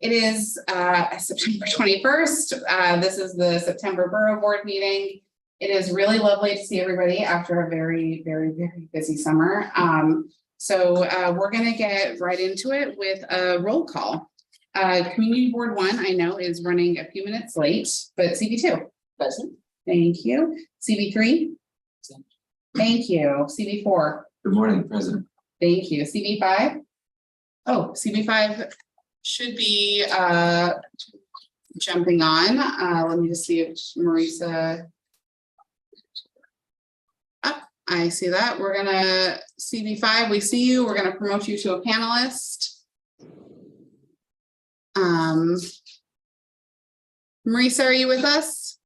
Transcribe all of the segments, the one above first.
It is September 21st. This is the September Borough Board meeting. It is really lovely to see everybody after a very, very, very busy summer. So we're going to get right into it with a roll call. Community Board 1, I know, is running a few minutes late, but CB2. Present. Thank you. CB3. Thank you. CB4. Good morning, President. Thank you. CB5. Oh, CB5 should be jumping on. Let me just see if Marisa. Oh, I see that. We're gonna CB5. We see you. We're gonna promote you to a panelist. Marisa, are you with us?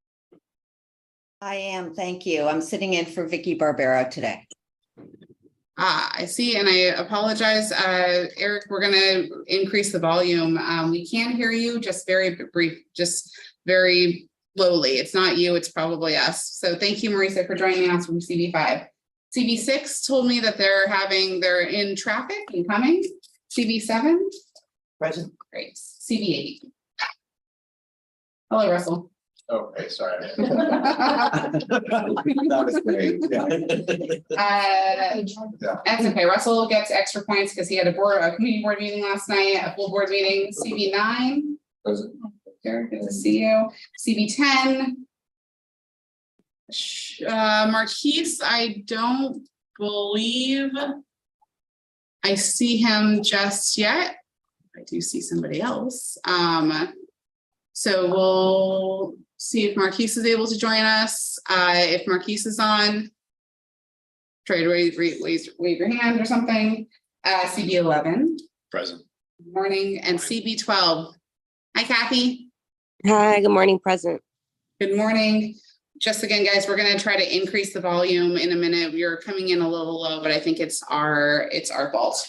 I am, thank you. I'm sitting in for Vicky Barbero today. I see, and I apologize, Eric, we're gonna increase the volume. We can't hear you, just very brief, just very lowly. It's not you, it's probably us. So thank you, Marisa, for joining us from CB5. CB6 told me that they're in traffic and coming. CB7. Present. Great. CB8. Hello, Russell. Okay, sorry. That was great. That's okay. Russell gets extra points because he had a community board meeting last night, a full board meeting. CB9. Present. Good to see you. CB10. Marquise, I don't believe I see him just yet. I do see somebody else. So we'll see if Marquise is able to join us. If Marquise is on, try to wave your hand or something. CB11. Present. Good morning. And CB12. Hi, Kathy. Hi, good morning, President. Good morning. Just again, guys, we're going to try to increase the volume in a minute. You're coming in a little low, but I think it's our fault.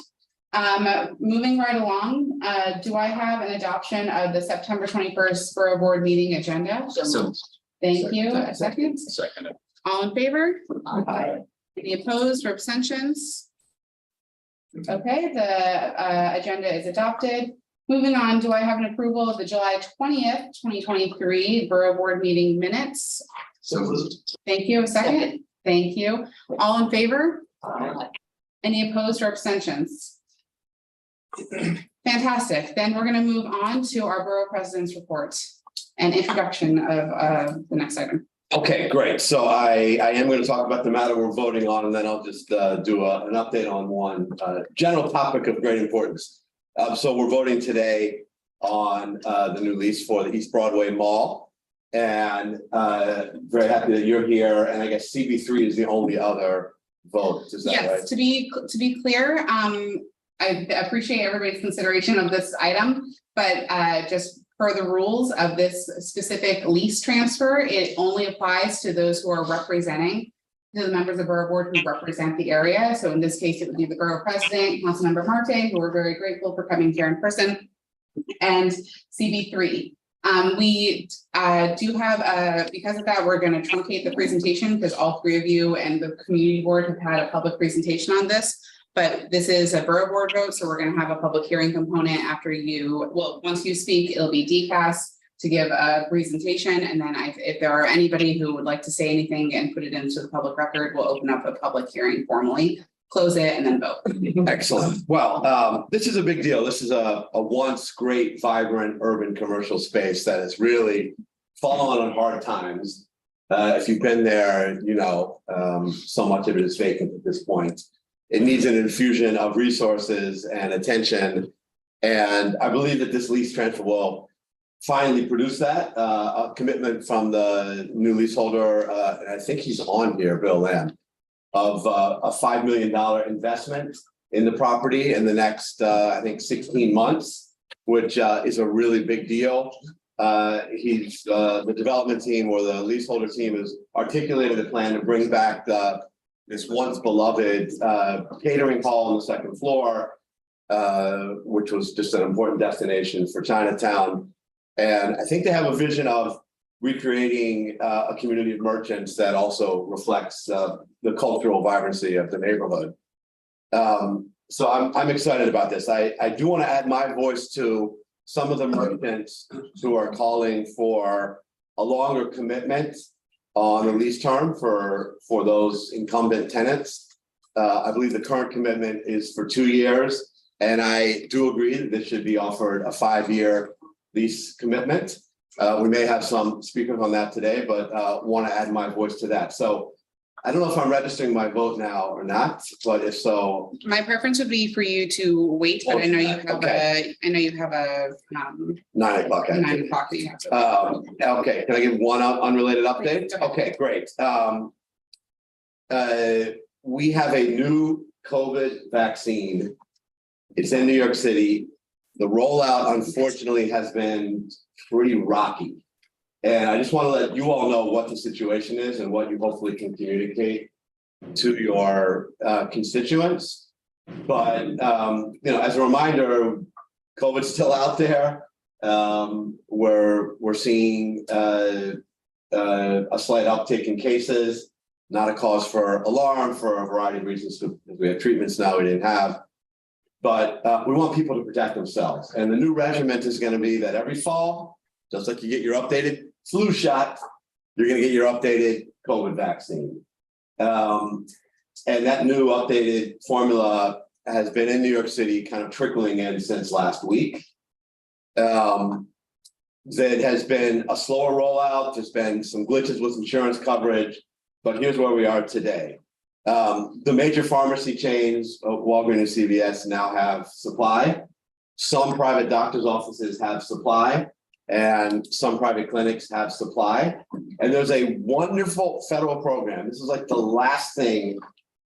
Moving right along, do I have an adoption of the September 21st Borough Board meeting agenda? So, Thank you. A second. second. All in favor? Aye. Any opposed or abstentions? Okay, the agenda is adopted. Moving on, do I have an approval of the July 20th, 2023 Borough Board meeting minutes? So, Thank you. A second. Thank you. All in favor? Any opposed or abstentions? Fantastic. Then we're going to move on to our Borough President's report and introduction of the next item. Okay, great. So I am going to talk about the matter we're voting on, and then I'll just do an update on one general topic of great importance. So we're voting today on the new lease for the East Broadway Mall, and very happy that you're here. And I guess CB3 is the only other vote. Is that yes, right? to be clear, I appreciate everybody's consideration of this item, but just per the rules of this specific lease transfer, it only applies to those who are representing the members of Borough Board who represent the area. So in this case, it would be the Borough President, Councilmember Marte, who we're very grateful for coming here in person, and CB3. We do have, because of that, we're going to truncate the presentation because all three of you and the community board have had a public presentation on this. But this is a Borough Board vote, so we're going to have a public hearing component after you, well, once you speak, it'll be DCAS to give a presentation. And then if there are anybody who would like to say anything and put it into the public record, we'll open up a public hearing formally, close it, and then vote. Excellent. Well, this is a big deal. This is a once great, vibrant urban commercial space that has really fallen on hard times. If you've been there, you know, so much of it is vacant at this point. It needs an infusion of resources and attention. And I believe that this lease transfer will finally produce that, a commitment from the new leaseholder, and I think he's on here, Bill Lamb, of a $5 million investment in the property in the next, I think, 16 months, which is a really big deal. The development team or the leaseholder team has articulated a plan to bring back this once beloved catering hall on the second floor, which was just an important destination for Chinatown. And I think they have a vision of recreating a community of merchants that also reflects the cultural vibrancy of the neighborhood. So I'm excited about this. I do want to add my voice to some of the merchants who are calling for a longer commitment on a lease term for those incumbent tenants. I believe the current commitment is for 2 years, and I do agree that this should be offered a 5-year lease commitment. We may have some speakers on that today, but want to add my voice to that. So I don't know if I'm registering my vote now or not, but if so. My preference would be for you to wait, but I know you have Okay. I know you have a 9 o'clock. 9 o'clock that you have to. Okay, can I give one unrelated update? Please, go ahead. Okay, great. We have a new COVID vaccine. It's in New York City. The rollout, unfortunately, has been pretty rocky. And I just want to let you all know what the situation is and what you hopefully can communicate to your constituents. But as a reminder, COVID's still out there. We're seeing a slight uptick in cases, not a cause for alarm for a variety of reasons. We have treatments now we didn't have. But we want people to protect themselves. And the new regimen is going to be that every fall, just like you get your updated flu shot, you're going to get your updated COVID vaccine. And that new updated formula has been in New York City, kind of trickling in since last week. There has been a slower rollout. There's been some glitches with insurance coverage, but here's where we are today. The major pharmacy chains, Walgreens and CVS, now have supply. Some private doctors' offices have supply, and some private clinics have supply. And there's a wonderful federal program. This is like the last thing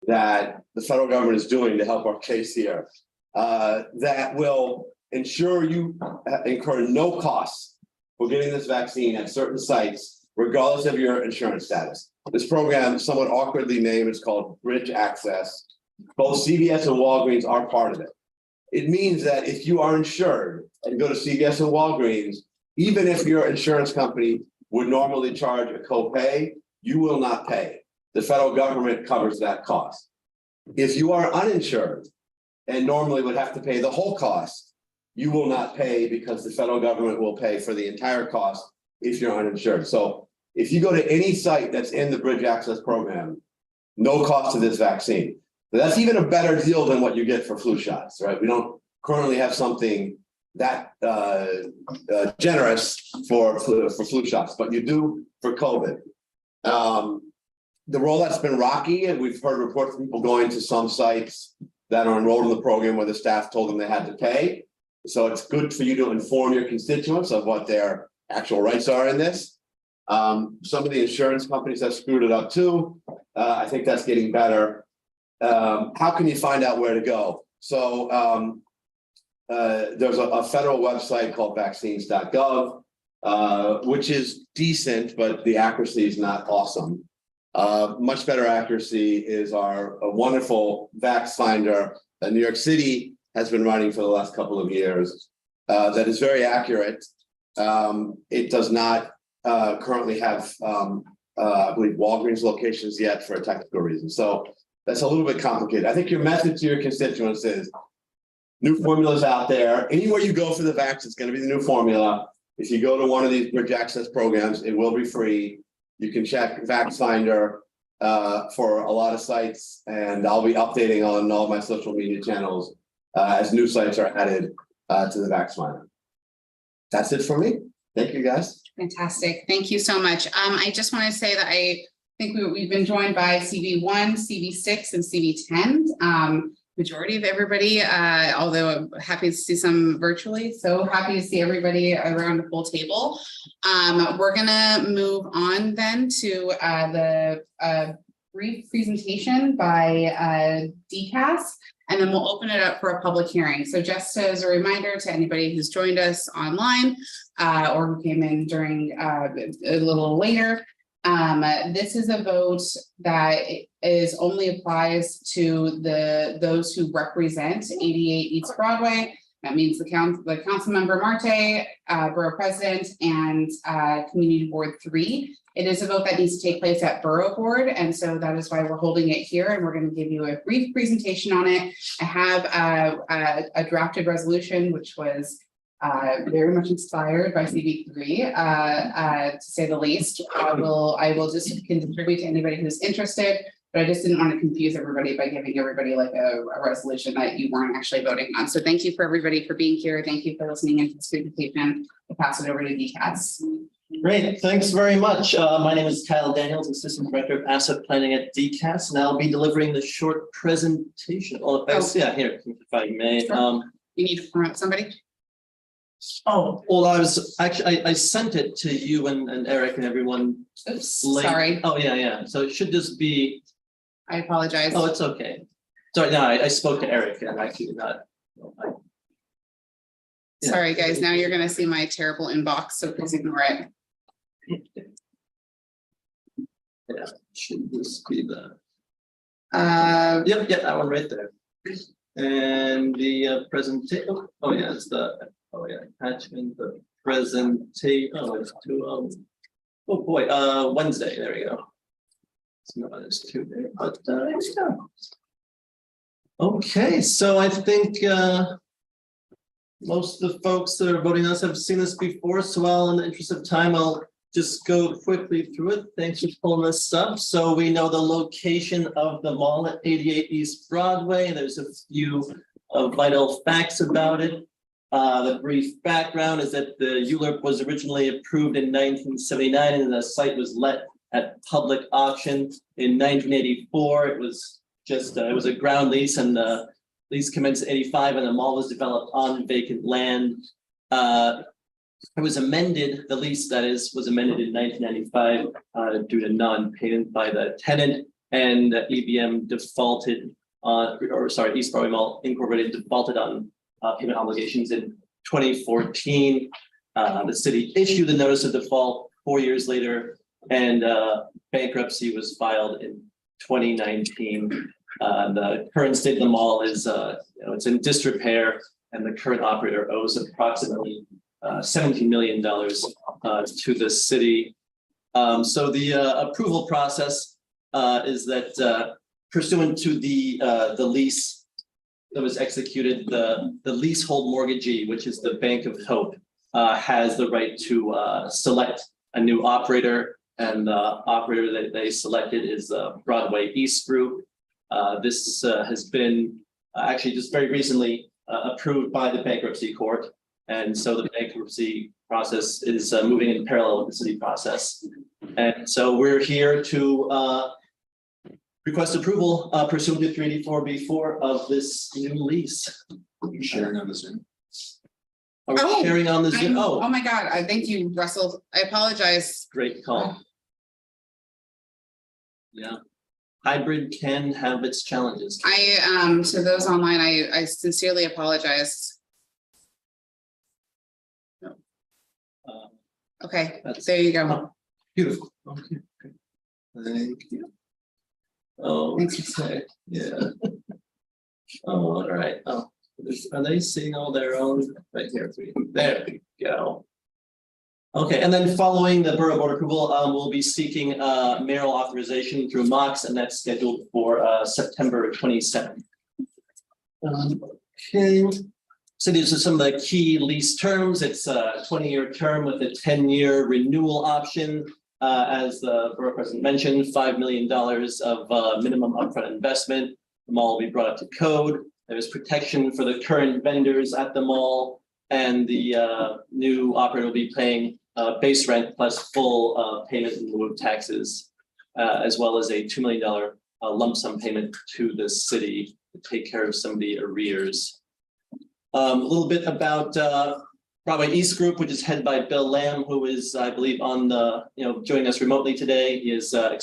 that the federal government is doing to help our case here, that will ensure you incur no costs for getting this vaccine at certain sites, regardless of your insurance status. This program, somewhat awkwardly named, is called Bridge Access. Both CVS and Walgreens are part of it. It means that if you are insured and go to CVS and Walgreens, even if your insurance company would normally charge a copay, you will not pay. The federal government covers that cost. If you are uninsured and normally would have to pay the whole cost, you will not pay because the federal government will pay for the entire cost if you're uninsured. So if you go to any site that's in the Bridge Access program, no cost to this vaccine. But that's even a better deal than what you get for flu shots, right? We don't currently have something that generous for flu shots, but you do for COVID. The rollout's been rocky, and we've heard reports of people going to some sites that are enrolled in the program where the staff told them they had to pay. So it's good for you to inform your constituents of what their actual rights are in this. Some of the insurance companies have screwed it up too. I think that's getting better. How can you find out where to go? So there's a federal website called vaccines.gov, which is decent, but the accuracy is not awesome. Much better accuracy is a wonderful Vax Finder that New York City has been running for the last couple of years. That is very accurate. It does not currently have, I believe, Walgreens locations yet for a technical reason. So that's a little bit complicated. I think your message to your constituents is new formulas out there. Anywhere you go for the vax, it's going to be the new formula. If you go to one of these Bridge Access programs, it will be free. You can check Vax Finder for a lot of sites, and I'll be updating on all my social media channels as new sites are added to the Vax Finder. That's it for me. Thank you, guys. Fantastic. Thank you so much. I just want to say that I think we've been joined by CV1, CV6, and CV10. Majority of everybody, although I'm happy to see some virtually, so happy to see everybody around the full table. We're gonna move on then to the brief presentation by DCAS, and then we'll open it up for a public hearing. So just as a reminder to anybody who's joined us online or who came in during a little later, this is a vote that only applies to those who represent 88 East Broadway. That means the council member Marte, Borough President, and Community Board 3. It is a vote that needs to take place at Borough Board, and so that is why we're holding it here, and we're going to give you a brief presentation on it. I have a drafted resolution, which was very much inspired by CB3, to say the least. I will just contribute to anybody who's interested, but I just didn't want to confuse everybody by giving everybody like a resolution that you weren't actually voting on. So thank you for everybody for being here. Thank you for listening into this presentation. I'll pass it over to DCAS. Great, thanks very much. My name is Kyle Daniels, Assistant Director of Asset Planning at DCAS, and I'll be delivering the short presentation. Oh, yeah, here, if I may. Sure. You need to promote somebody? Oh, well, I sent it to you and Eric and everyone. Oops, late. sorry. Oh, yeah. So it should just be, I apologize. oh, it's okay. Sorry, no, I spoke to Eric and actually did not. Yeah. Sorry, guys. Now you're going to see my terrible inbox, so please ignore it. Yeah, should this be the, Yep, that one right there. And the presentation, oh yeah, it's the, oh yeah, attachment, the presentation, oh, it's two, oh boy, Wednesday, there we go. It's not, it's two there, but there we go. Okay, so I think most of the folks that are voting on us have seen this before, so in the interest of time, I'll just go quickly through it. Thanks for pulling this up. So we know the location of the mall at 88 East Broadway. There's a few vital facts about it. The brief background is that the ULURP was originally approved in 1979 and the site was let at public auction in 1984. It was just, it was a ground lease and the lease commenced in 85 and the mall was developed on vacant land. It was amended, the lease that is, was amended in 1995 due to non-payment by the tenant, and EBM defaulted on, East Broadway Mall Incorporated defaulted on payment obligations in 2014. The city issued the notice of default 4 years later, and bankruptcy was filed in 2019. The current state of the mall is, it's in disrepair, and the current operator owes approximately $17 million to the city. So the approval process is that pursuant to the lease that was executed, the leasehold mortgagee, which is the Bank of Hope, has the right to select a new operator, and the operator that they selected is Broadway East Group. This has been actually just very recently approved by the bankruptcy court. And so the bankruptcy process is moving in parallel with the city process. And so we're here to request approval pursuant to 384B4 of this new lease. Are you sharing on the Zoom? Are we sharing on the Zoom? Oh my God. Thank you, Russell. I apologize. Great call. Yeah. Hybrid can have its challenges. To those online, I sincerely apologize. Okay, there you go. Beautiful. Okay. Thank you. Oh, okay. Yeah. Oh, all right. Oh, are they seeing all their own right here? There we go. Okay, and then following the borough board approval, we'll be seeking mayoral authorization through MOX, and that's scheduled for September 27th. Okay. So these are some of the key lease terms. It's a 20-year term with a 10-year renewal option. As the borough president mentioned, $5 million of minimum upfront investment. The mall will be brought up to code. There's protection for the current vendors at the mall, and the new operator will be paying base rent plus full payment in lieu of taxes, as well as a $2 million lump sum payment to the city to take care of some of the arrears. A little bit about Broadway East Group, which is headed by Bill Lamb, who is, I believe, on the, joining us remotely today. He has a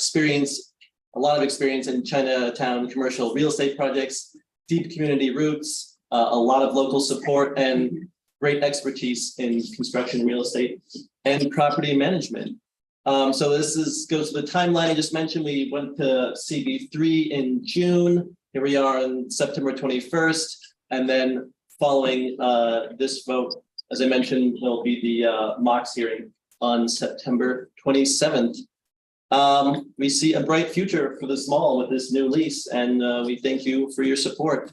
lot of experience in Chinatown commercial real estate projects, deep community roots, a lot of local support, and great expertise in construction, real estate, and property management. So this goes to the timeline I just mentioned. We went to CB3 in June. Here we are on September 21st, and then following this vote, as I mentioned, will be the MOX hearing on September 27th. We see a bright future for this mall with this new lease, and we thank you for your support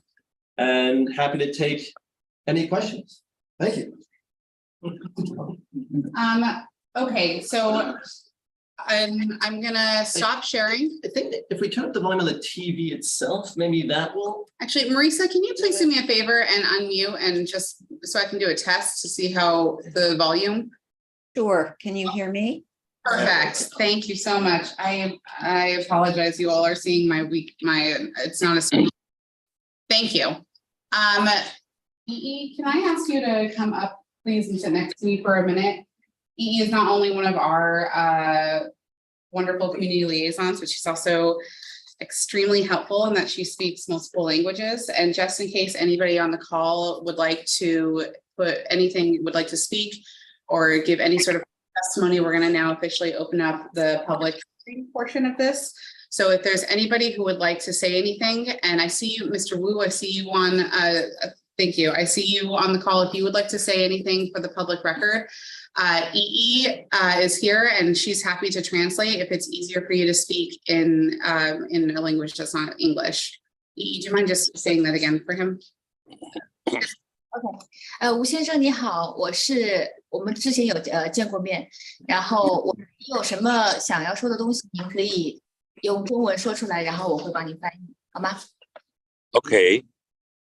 and happy to take any questions. Thank you. Okay, so I'm gonna stop sharing. I think that if we turn up the volume on the TV itself, maybe that will. Actually, Marisa, can you please do me a favor and unmute and just so I can do a test to see how the volume? Sure. Can you hear me? Perfect. Thank you so much. I apologize. You all are seeing it's not a. Thank you. EE, can I ask you to come up, please, and sit next to me for a minute? EE is not only one of our wonderful community liaisons, but she's also extremely helpful in that she speaks multiple languages. And just in case anybody on the call would like to speak or give any sort of testimony, we're going to now officially open up the public portion of this. So if there's anybody who would like to say anything, and I see you, Mr. Wu, I see you on, thank you. I see you on the call. If you would like to say anything for the public record, EE is here and she's happy to translate if it's easier for you to speak in a language that's not English. EE, do you mind just saying that again for him? OK，吴先生你好，我们之前有见过面，然后你有什么想要说的东西，您可以用中文说出来，然后我会帮您翻译，好吗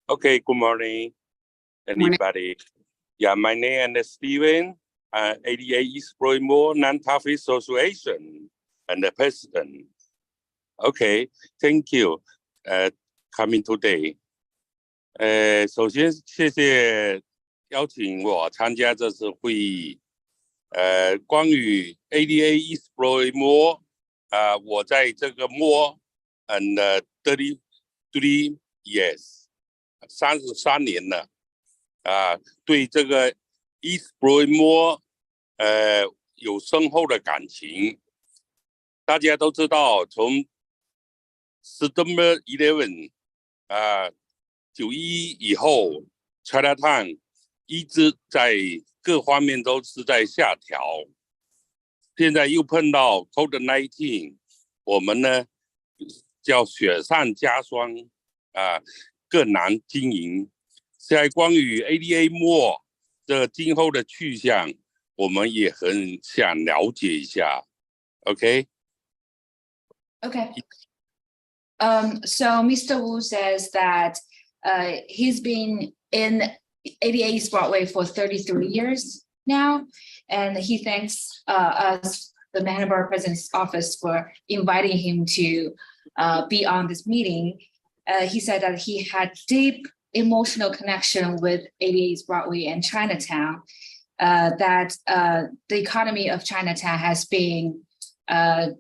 Okay, good morning, anybody. Yeah, my name is Steven, 88 East Borough Non-Profit Association and the president. Okay, thank you, coming today. 首先谢谢邀请我参加这次会议。关于 88 East Borough 我在这个 more and 33 years 33年了。对这个 East Borough 有深厚的感情。大家都知道，从 September 11 9/11以后 Chinatown 一直在各方面都是在下调，现在又碰到 COVID-19， 我们呢叫雪上加霜，更难经营。现在关于 ADA Mall 这今后的去向，我们也很想了解一下。Okay? Okay. So Mr. Wu says that he's been in 88 East Broadway for 33 years now, and he thanks us, the Manhattan Borough President's Office, for inviting him to be on this meeting. He said that he had deep emotional connection with 88 East Broadway and Chinatown, that the economy of Chinatown has been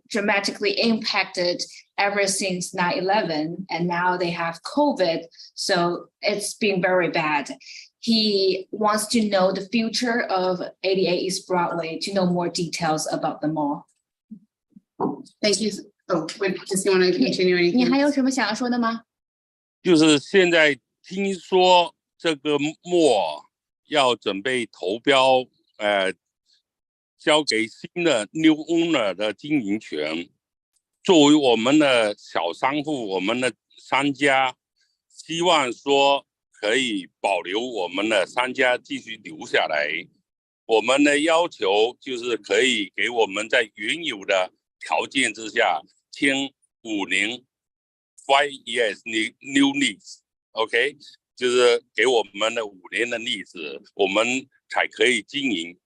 dramatically impacted ever since 9/11, and now they have COVID, so it's been very bad. He wants to know the future of 88 East Broadway, to know more details about the mall. Thank you. Oh, does you want to continue anything? 你还有什么想要说的吗？就是现在听说这个末要准备投标，交给新的 new owner 的经营权。作为我们的小商户，我们的商家，希望说可以保留我们的商家继续留下来。我们的要求就是可以给我们在原有的条件之下签5年 5 years new lease， OK， 就是给我们的5年的历史，我们才可以经营。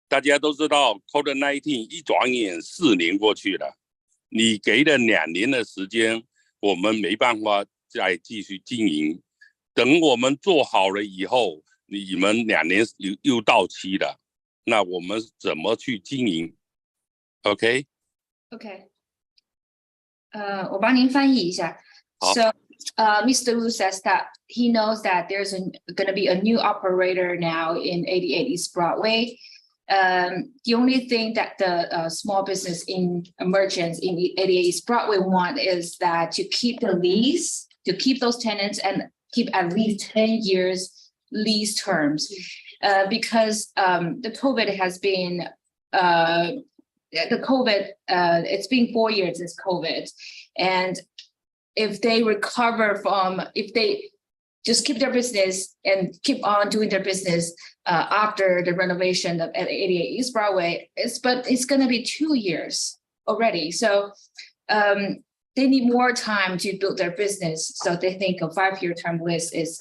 大家都知道 COVID-19 一转眼4年过去了，你给了2年的时间，我们没办法再继续经营。等我们做好了以后，你们2年又到期了，那我们怎么去经营 ？OK？ Okay. 我帮您翻译一下。So, Mr. Wu says that he knows that there's going to be a new operator now in 88 East Broadway. The only thing that the small business merchants in 88 East Broadway want is that to keep the lease, to keep those tenants and keep at least 10 years lease terms, because the COVID has been it's been 4 years since COVID, and if they recover from, if they just keep their business and keep on doing their business after the renovation of at 88 East Broadway. But it's going to be 2 years already. So they need more time to build their business. So they think a 5-year term lease is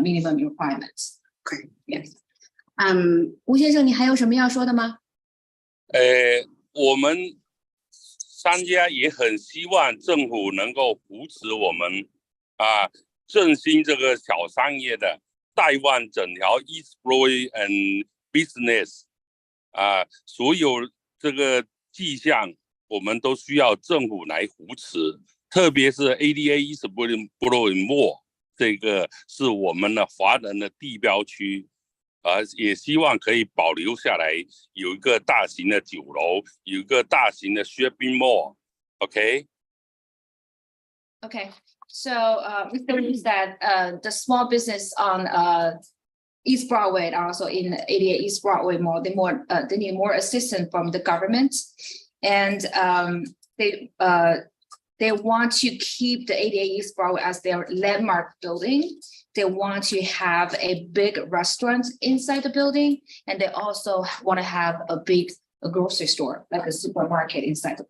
minimum requirements. Okay. Yes. 吴先生，你还有什么要说的吗？我们商家也很希望政府能够扶持我们振兴这个小商业的，带旺整条 East Broadway and business 所有这个迹象，我们都需要政府来扶持，特别是 ADA East Broadway Mall 这个是我们的华人的地标区。也希望可以保留下来，有一个大型的酒楼，有一个大型的 shopping mall。Okay. Okay. So Mr. Wu said the small business on East Broadway and also in 88 East Broadway Mall, they need more assistance from the government, and they want to keep the 88 East Broadway as their landmark building. They want to have a big restaurant inside the building, and they also want to have a big grocery store, like a supermarket inside the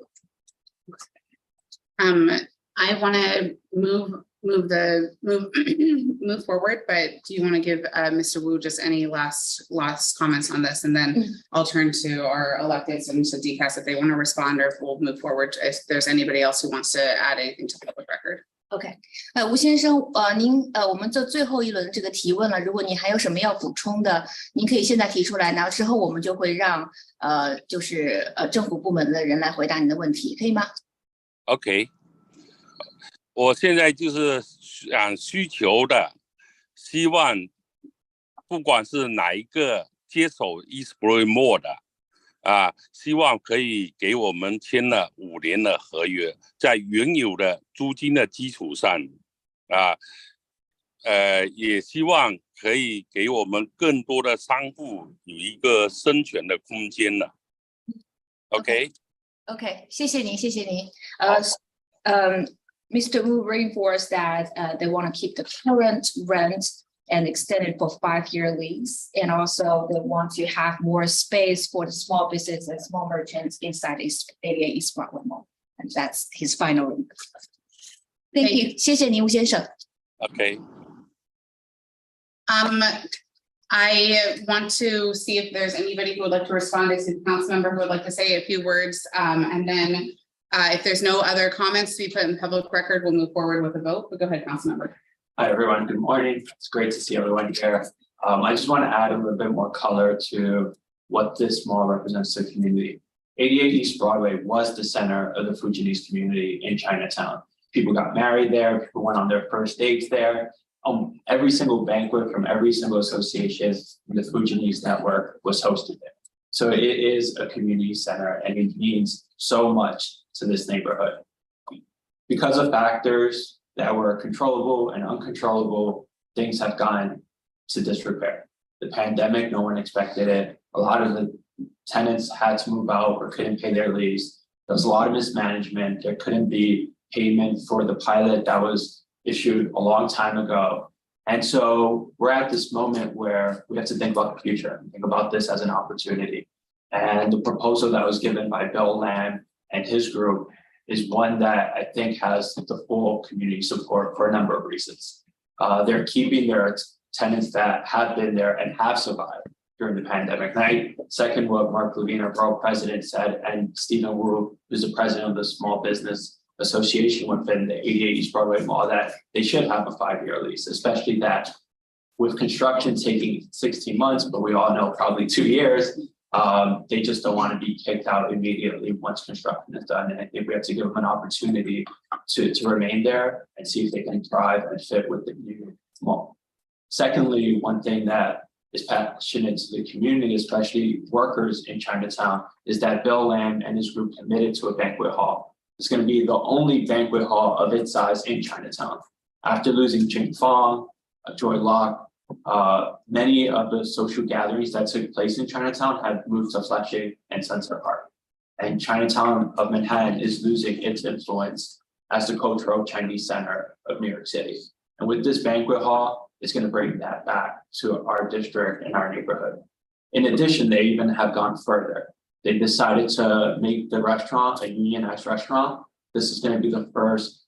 building. I want to move forward, but do you want to give Mr. Wu just any last comments on this, and then I'll turn to our electeds and to DCAS if they want to respond, or if we'll move forward if there's anybody else who wants to add anything to the public record. OK， 吴先生，您我们这最后一轮这个提问了，如果你还有什么要补充的，您可以现在提出来，然后之后我们就会让就是政府部门的人来回答您的问题，可以吗 ？OK， 我现在就是需求的，希望不管是哪一个接手 East Broadway Mall 的。希望可以给我们签了5年的合约，在原有的租金的基础上，也希望可以给我们更多的商户有一个生存的空间了。OK， 谢谢您，谢谢您。Mr. Wu reinforced that they want to keep the current rent and extend it for 5-year lease. And also they want to have more space for the small business and small merchants inside 88 East Broadway Mall. And that's his final request. Thank you. 谢谢您，吴先生。Okay. I want to see if there's anybody who would like to respond. I see the council member who would like to say a few words. And then if there's no other comments to be put in the public record, we'll move forward with a vote. But go ahead, council member. Hi, everyone. Good morning. It's great to see everyone here. I just want to add a little bit more color to what this mall represents to the community. 88 East Broadway was the center of the Fujianese community in Chinatown. People got married there. People went on their first dates there. Every single banquet from every single association in the Fujianese network was hosted there. So it is a community center, and it means so much to this neighborhood. Because of factors that were controllable and uncontrollable, things have gone to disrepair. The pandemic, no one expected it. A lot of the tenants had to move out or couldn't pay their lease. There was a lot of mismanagement. There couldn't be payment for the pilot that was issued a long time ago. And so we're at this moment where we have to think about the future and think about this as an opportunity. And the proposal that was given by Bill Lamb and his group is one that I think has the full community support for a number of reasons. They're keeping their tenants that have been there and have survived during the pandemic. And I second what Mark Levine, our borough president, said, and Stephen Wu, who's the president of the Small Business Association within the 88 East Broadway Mall, that they should have a 5-year lease, especially that with construction taking 16 months, but we all know probably 2 years, they just don't want to be kicked out immediately once construction is done. And I think we have to give them an opportunity to remain there and see if they can thrive and fit with the new mall. Secondly, one thing that is passionate to the community, especially workers in Chinatown, is that Bill Lamb and his group committed to a banquet hall. It's going to be the only banquet hall of its size in Chinatown. After losing Jing Fong, Joy Locke, many of the social gatherings that took place in Chinatown had moved to Flushing and Sunset Park. And Chinatown of Manhattan is losing its influence as the cultural Chinese center of New York City. And with this banquet hall, it's gonna bring that back to our district and our neighborhood. In addition, they even have gone further. They decided to make the restaurant a unionized restaurant. This is gonna be the first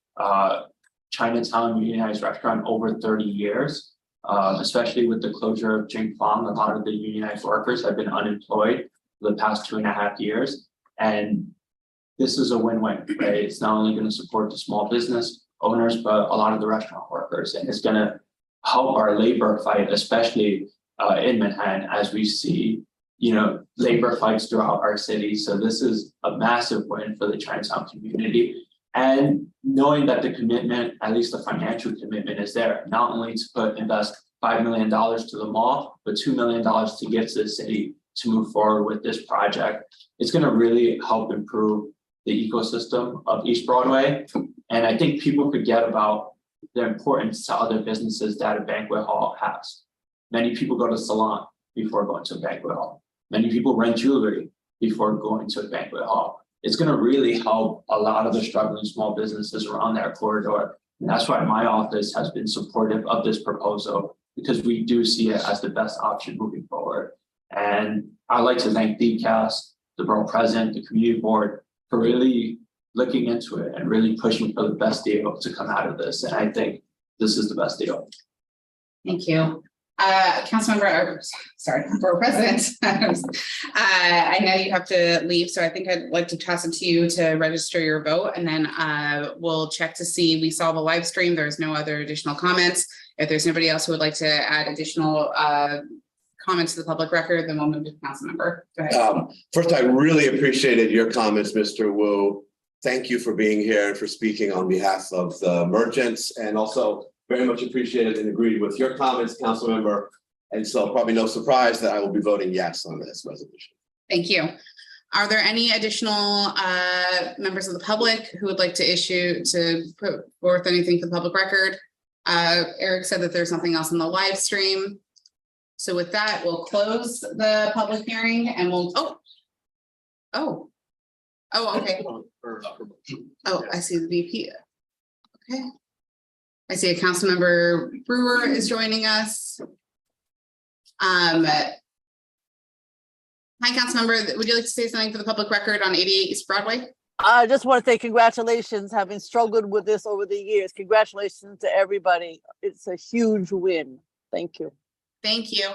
Chinatown unionized restaurant over 30 years. Especially with the closure of Jing Fong, a lot of the unionized workers have been unemployed for the past 2.5 years. And this is a win-win, right? It's not only gonna support the small business owners, but a lot of the restaurant workers, and it's gonna help our labor fight, especially in Manhattan, as we see, labor fights throughout our city. So this is a massive win for the Chinatown community. And knowing that the commitment, at least the financial commitment, is there, not only to invest $5 million to the mall, but $2 million to give to the city to move forward with this project. It's gonna really help improve the ecosystem of East Broadway. And I think people forget about the importance to other businesses that a banquet hall has. Many people go to salon before going to a banquet hall. Many people rent jewelry before going to a banquet hall. It's gonna really help a lot of the struggling small businesses around that corridor. And that's why my office has been supportive of this proposal, because we do see it as the best option moving forward. And I'd like to thank DCAS, the borough president, the community board, for really looking into it and really pushing for the best deal to come out of this. And I think this is the best deal. Thank you. Councilmember, Borough President. I know you have to leave, so I think I'd like to toss it to you to register your vote, and then we'll check to see. We saw the live stream. There's no other additional comments. If there's nobody else who would like to add additional comments to the public record, then we'll move to the council member. Go ahead. First, I really appreciated your comments, Mr. Wu. Thank you for being here and for speaking on behalf of the merchants, and also very much appreciated and agreed with your comments, council member. And so probably no surprise that I will be voting yes on this resolution. Thank you. Are there any additional members of the public who would like to put forth anything for the public record? Eric said that there's something else in the live stream. So with that, we'll close the public hearing and we'll, okay. Oh, I see the VP. Okay. I see a council member Brewer is joining us. Hi, council member. Would you like to say something for the public record on 88 East Broadway? I just want to say congratulations, having struggled with this over the years. Congratulations to everybody. It's a huge win. Thank you. Thank you.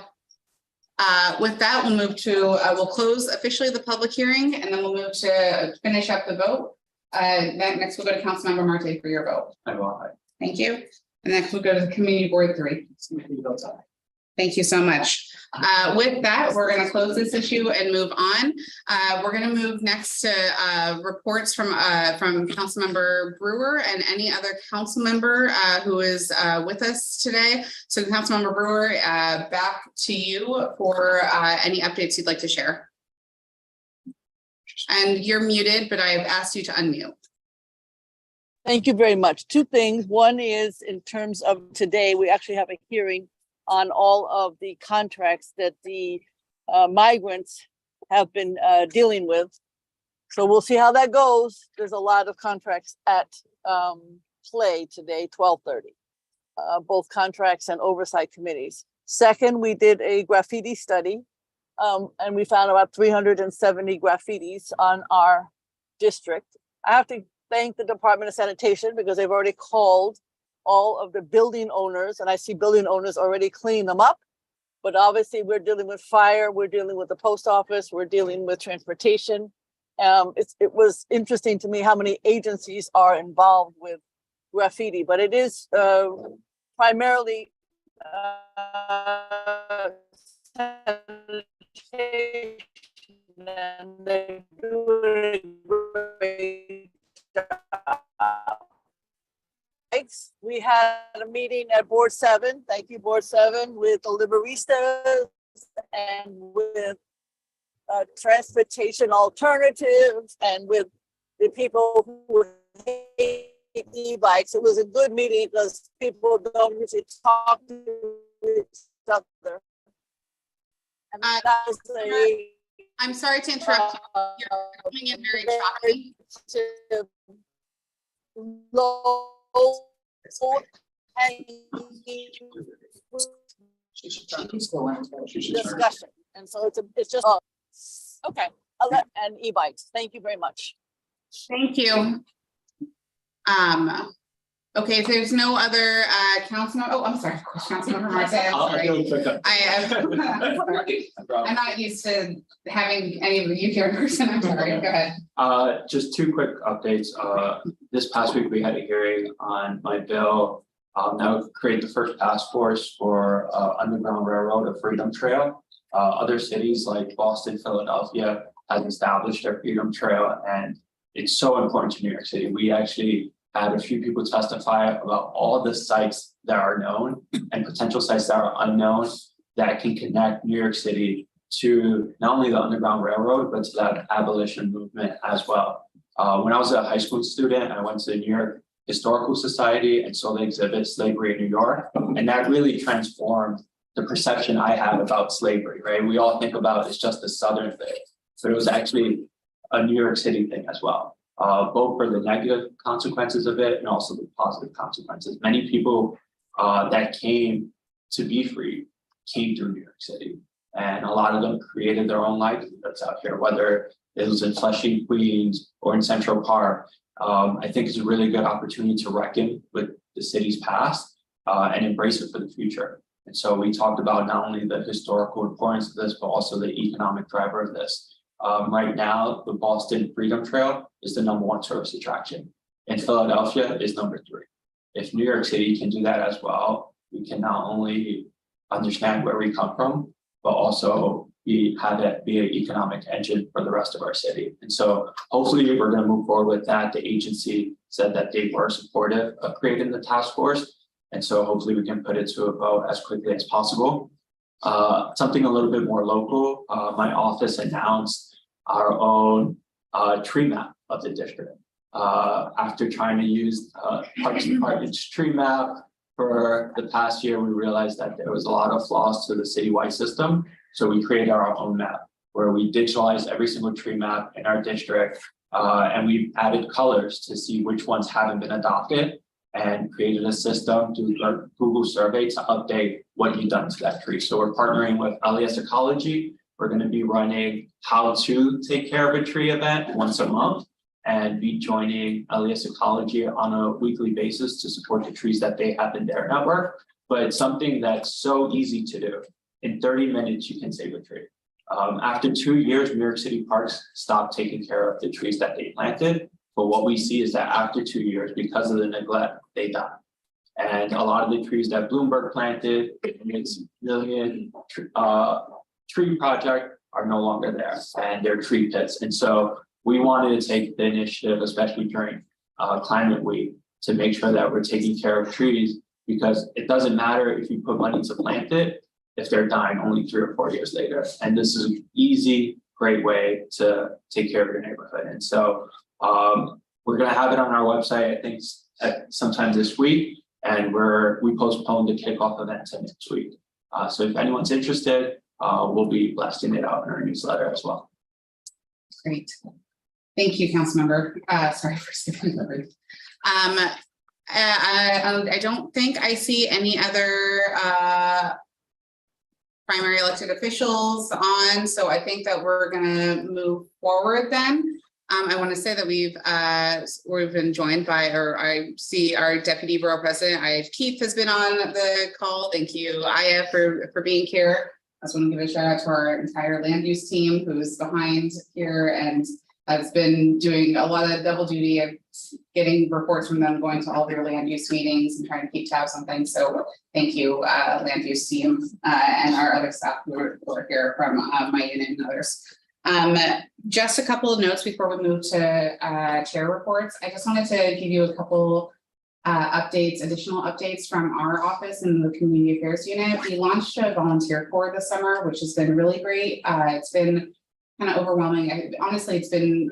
With that, we'll move to, we'll close officially the public hearing, and then we'll move to finish up the vote. Next, we'll go to Councilmember Marte for your vote. I will. Thank you. And next we'll go to the Community Board 3. Thank you so much. With that, we're going to close this issue and move on. We're going to move next to reports from Councilmember Brewer and any other council member who is with us today. So Councilmember Brewer, back to you for any updates you'd like to share. And you're muted, but I've asked you to unmute. Thank you very much. Two things. One is in terms of today, we actually have a hearing on all of the contracts that the migrants have been dealing with. So we'll see how that goes. There's a lot of contracts at play today, 12:30, both contracts and oversight committees. Second, we did a graffiti study and we found about 370 graffitis on our district. I have to thank the Department of Sanitation because they've already called all of the building owners, and I see building owners already cleaning them up. But obviously we're dealing with fire, we're dealing with the post office, we're dealing with transportation. It was interesting to me how many agencies are involved with graffiti, but it is primarily and they do a great job. We had a meeting at Board 7. Thank you, Board 7, with the Liberistas and with transportation alternatives and with the people who hate e-bikes. It was a good meeting because people don't usually talk to each other. And that was I'm sorry to interrupt you. You're coming in very choppy. low discussion. And so it's just, okay, and e-bikes. Thank you very much. Thank you. Okay, if there's no other council, oh, I'm sorry, Councilmember Marte, I'm sorry. I'm not used to having any of you here in person, I'm sorry, go ahead. Just two quick updates. This past week, we had a hearing on my bill. That would create the first task force for Underground Railroad, a Freedom Trail. Other cities like Boston, Philadelphia has established their Freedom Trail, and it's so important to New York City. We actually had a few people testify about all the sites that are known and potential sites that are unknown that can connect New York City to not only the Underground Railroad, but to that abolition movement as well. When I was a high school student, I went to the New York Historical Society and saw the exhibit Slavery in New York. And that really transformed the perception I had about slavery, right? We all think about it's just a Southern thing, but it was actually a New York City thing as well. Both for the negative consequences of it and also the positive consequences. Many people that came to be free came through New York City, and a lot of them created their own livelihoods out here, whether it was in Flushing, Queens, or in Central Park. I think it's a really good opportunity to reckon with the city's past and embrace it for the future. And so we talked about not only the historical importance of this, but also the economic driver of this. Right now, the Boston Freedom Trail is the #1 tourist attraction, and Philadelphia is #3. If New York City can do that as well, we can not only understand where we come from, but also have it be an economic engine for the rest of our city. And so hopefully we're going to move forward with that. The agency said that they were supportive of creating the task force. And so hopefully we can put it to a vote as quickly as possible. Something a little bit more local, my office announced our own tree map of the district. After trying to use Parks Department's tree map for the past year, we realized that there was a lot of flaws to the citywide system. So we created our own map where we digitalized every single tree map in our district, and we added colors to see which ones haven't been adopted, and created a system through our Google survey to update what you've done to that tree. So we're partnering with LES Ecology. We're going to be running how to take care of a tree event once a month, and be joining LES Ecology on a weekly basis to support the trees that they have in their network. But it's something that's so easy to do. In 30 minutes, you can save a tree. After 2 years, New York City parks stopped taking care of the trees that they planted. But what we see is that after 2 years, because of the neglect, they die. And a lot of the trees that Bloomberg planted in its million tree project are no longer there, and they're tree pits. And so we wanted to take the initiative, especially during Climate Week, to make sure that we're taking care of trees, because it doesn't matter if you put money to plant it, if they're dying only 3 or 4 years later. And this is an easy, great way to take care of your neighborhood. And so we're going to have it on our website, I think, sometime this week, and we postponed the kickoff event to next week. So if anyone's interested, we'll be blasting it out in our newsletter as well. Great. Thank you, Councilmember. Sorry for skipping over. I don't think I see any other primary elected officials on, so I think that we're gonna move forward then. I want to say that we've been joined by, or I see our Deputy Borough President, Keith, has been on the call. Thank you, Aya, for being here. I just want to give a shout out to our entire land use team who's behind here and has been doing a lot of double duty of getting reports from them, going to all their land use meetings and trying to keep tabs on things. So thank you, land use team, and our other staff who are here from my unit and others. Just a couple of notes before we move to chair reports. I just wanted to give you a couple additional updates from our office in the community affairs unit. We launched a volunteer corps this summer, which has been really great. It's been kind of overwhelming. Honestly, it's been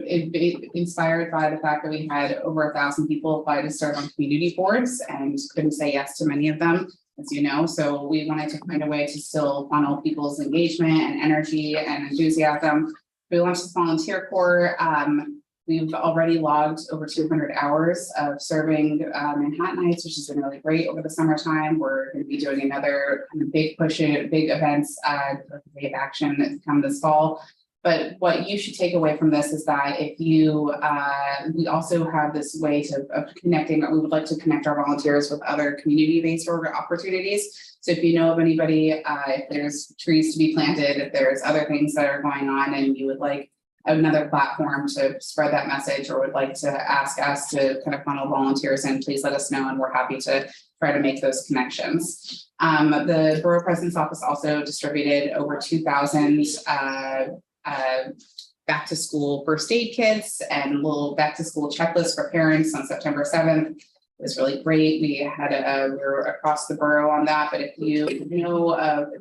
inspired by the fact that we had over 1,000 people apply to serve on community boards and couldn't say yes to many of them, as you know. So we wanted to find a way to still funnel people's engagement and energy and enthusiasm. We launched this volunteer corps. We've already logged over 200 hours of serving Manhattanites, which has been really great over the summertime. We're going to be doing another kind of big push, big events, day of action that's come this fall. But what you should take away from this is that if you, we also have this way of connecting, we would like to connect our volunteers with other community-based opportunities. So if you know of anybody, if there's trees to be planted, if there's other things that are going on and you would like another platform to spread that message or would like to ask us to kind of funnel volunteers in, please let us know and we're happy to try to make those connections. The Borough President's Office also distributed over 2,000 back to school first aid kits and little back to school checklists for parents on September 7th. It was really great. We had we were across the borough on that, but if you know,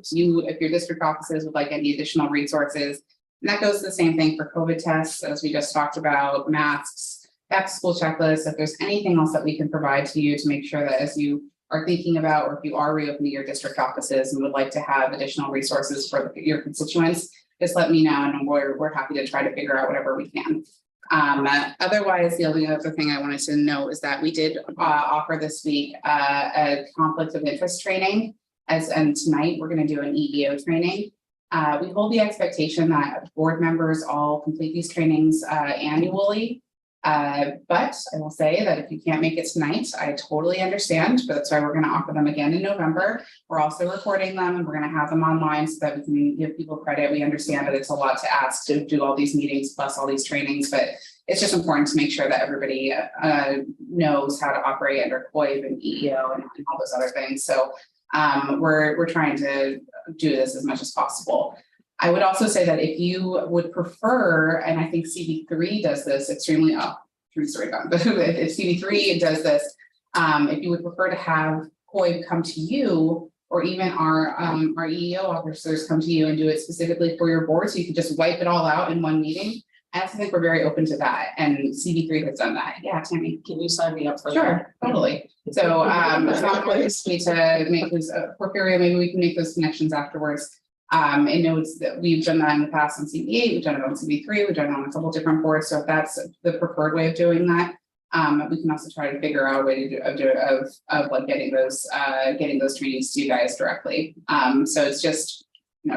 if your district offices would like any additional resources, and that goes the same thing for COVID tests, as we just talked about, masks, back to school checklists. If there's anything else that we can provide to you to make sure that as you are thinking about, or if you are reopening your district offices and would like to have additional resources for your constituents, just let me know and we're happy to try to figure out whatever we can. Otherwise, the only other thing I wanted to note is that we did offer this week a conflict of interest training, and tonight we're going to do an EEO training. We hold the expectation that board members all complete these trainings annually. But I will say that if you can't make it tonight, I totally understand, but that's why we're going to offer them again in November. We're also recording them and we're going to have them online so that we can give people credit. We understand that it's a lot to ask to do all these meetings plus all these trainings, but it's just important to make sure that everybody knows how to operate under COIB and EEO and all those other things. So we're trying to do this as much as possible. I would also say that if you would prefer, and I think CB3 does this extremely, true story about, but if CB3 does this, if you would prefer to have COIB come to you, or even our EEO officers come to you and do it specifically for your board, so you can just wipe it all out in one meeting, I also think we're very open to that, and CB3 has done that. Yeah, Tammy, can you sign me up for that? Sure, totally. So it's not always me to make those Porphyria, maybe we can make those connections afterwards. I know it's that we've done that in the past on CB8, we've done it on CB3, we've done it on a couple different boards. So if that's the preferred way of doing that, we can also try to figure out a way to of like getting those trainings to you guys directly. So it's just,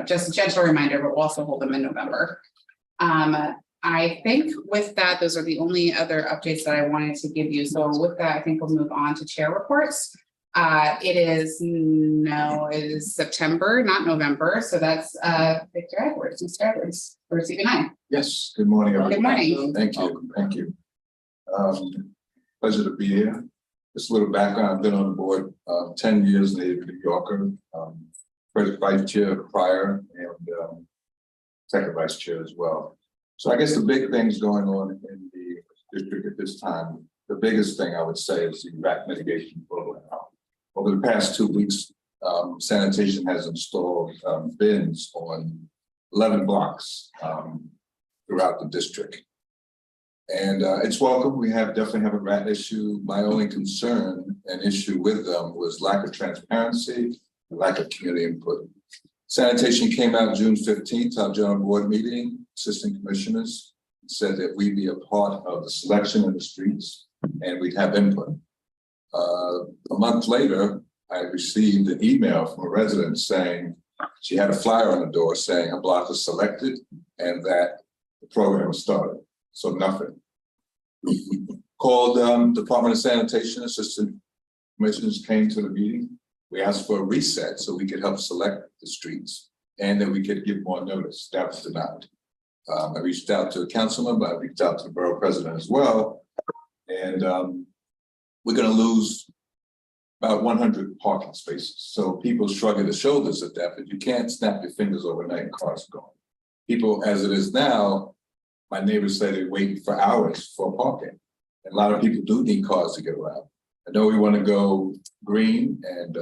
just a gentle reminder, but we'll also hold them in November. I think with that, those are the only other updates that I wanted to give you. So with that, I think we'll move on to chair reports. It is September, not November. So that's Victor Edwards, Mr. Edwards, for CB9. Yes, good morning, everyone. Good morning. Thank you. Pleasure to be here. Just a little background, I've been on the board 10 years, native New Yorker, first vice chair prior and second vice chair as well. So I guess the big things going on in the district at this time, the biggest thing I would say is the rat mitigation program. Over the past 2 weeks, sanitation has installed bins on 11 blocks throughout the district. And it's welcome. We definitely have a rat issue. My only concern and issue with them was lack of transparency, lack of community input. Sanitation came out June 15th, our general board meeting, assistant commissioners said that we be a part of the selection of the streets and we'd have input. A month later, I received an email from a resident saying she had a flyer on the door saying a block was selected and that the program was started. So nothing. Called Department of Sanitation, assistant commissioners came to the meeting. We asked for a reset so we could help select the streets and that we could give more notice. That was denied. I reached out to a council member, I reached out to the borough president as well. And we're going to lose about 100 parking spaces. So people shrugging their shoulders at that, but you can't snap your fingers overnight and cars are gone. People, as it is now, my neighbors say they're waiting for hours for parking. And a lot of people do need cars to get around. I know we want to go green and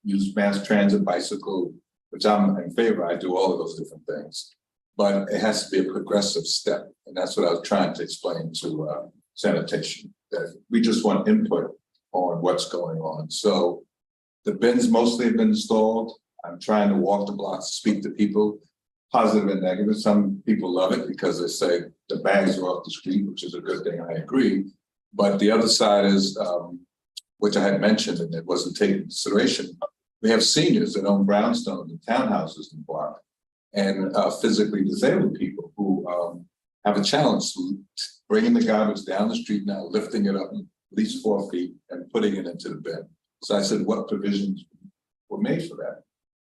use mass transit, bicycle, which I'm in favor. I do all of those different things, but it has to be a progressive step. And that's what I was trying to explain to sanitation, that we just want input on what's going on. So the bins mostly have been installed. I'm trying to walk the blocks, speak to people. positive and negative. Some people love it because they say the bags are off the street, which is a good thing, I agree. But the other side is, which I had mentioned and it wasn't taken into consideration, we have seniors that own brownstones and townhouses in the block, and physically disabled people who have a challenge bringing the garbage down the street now, lifting it up at least 4 feet and putting it into the bin. So I said, what provisions were made for that?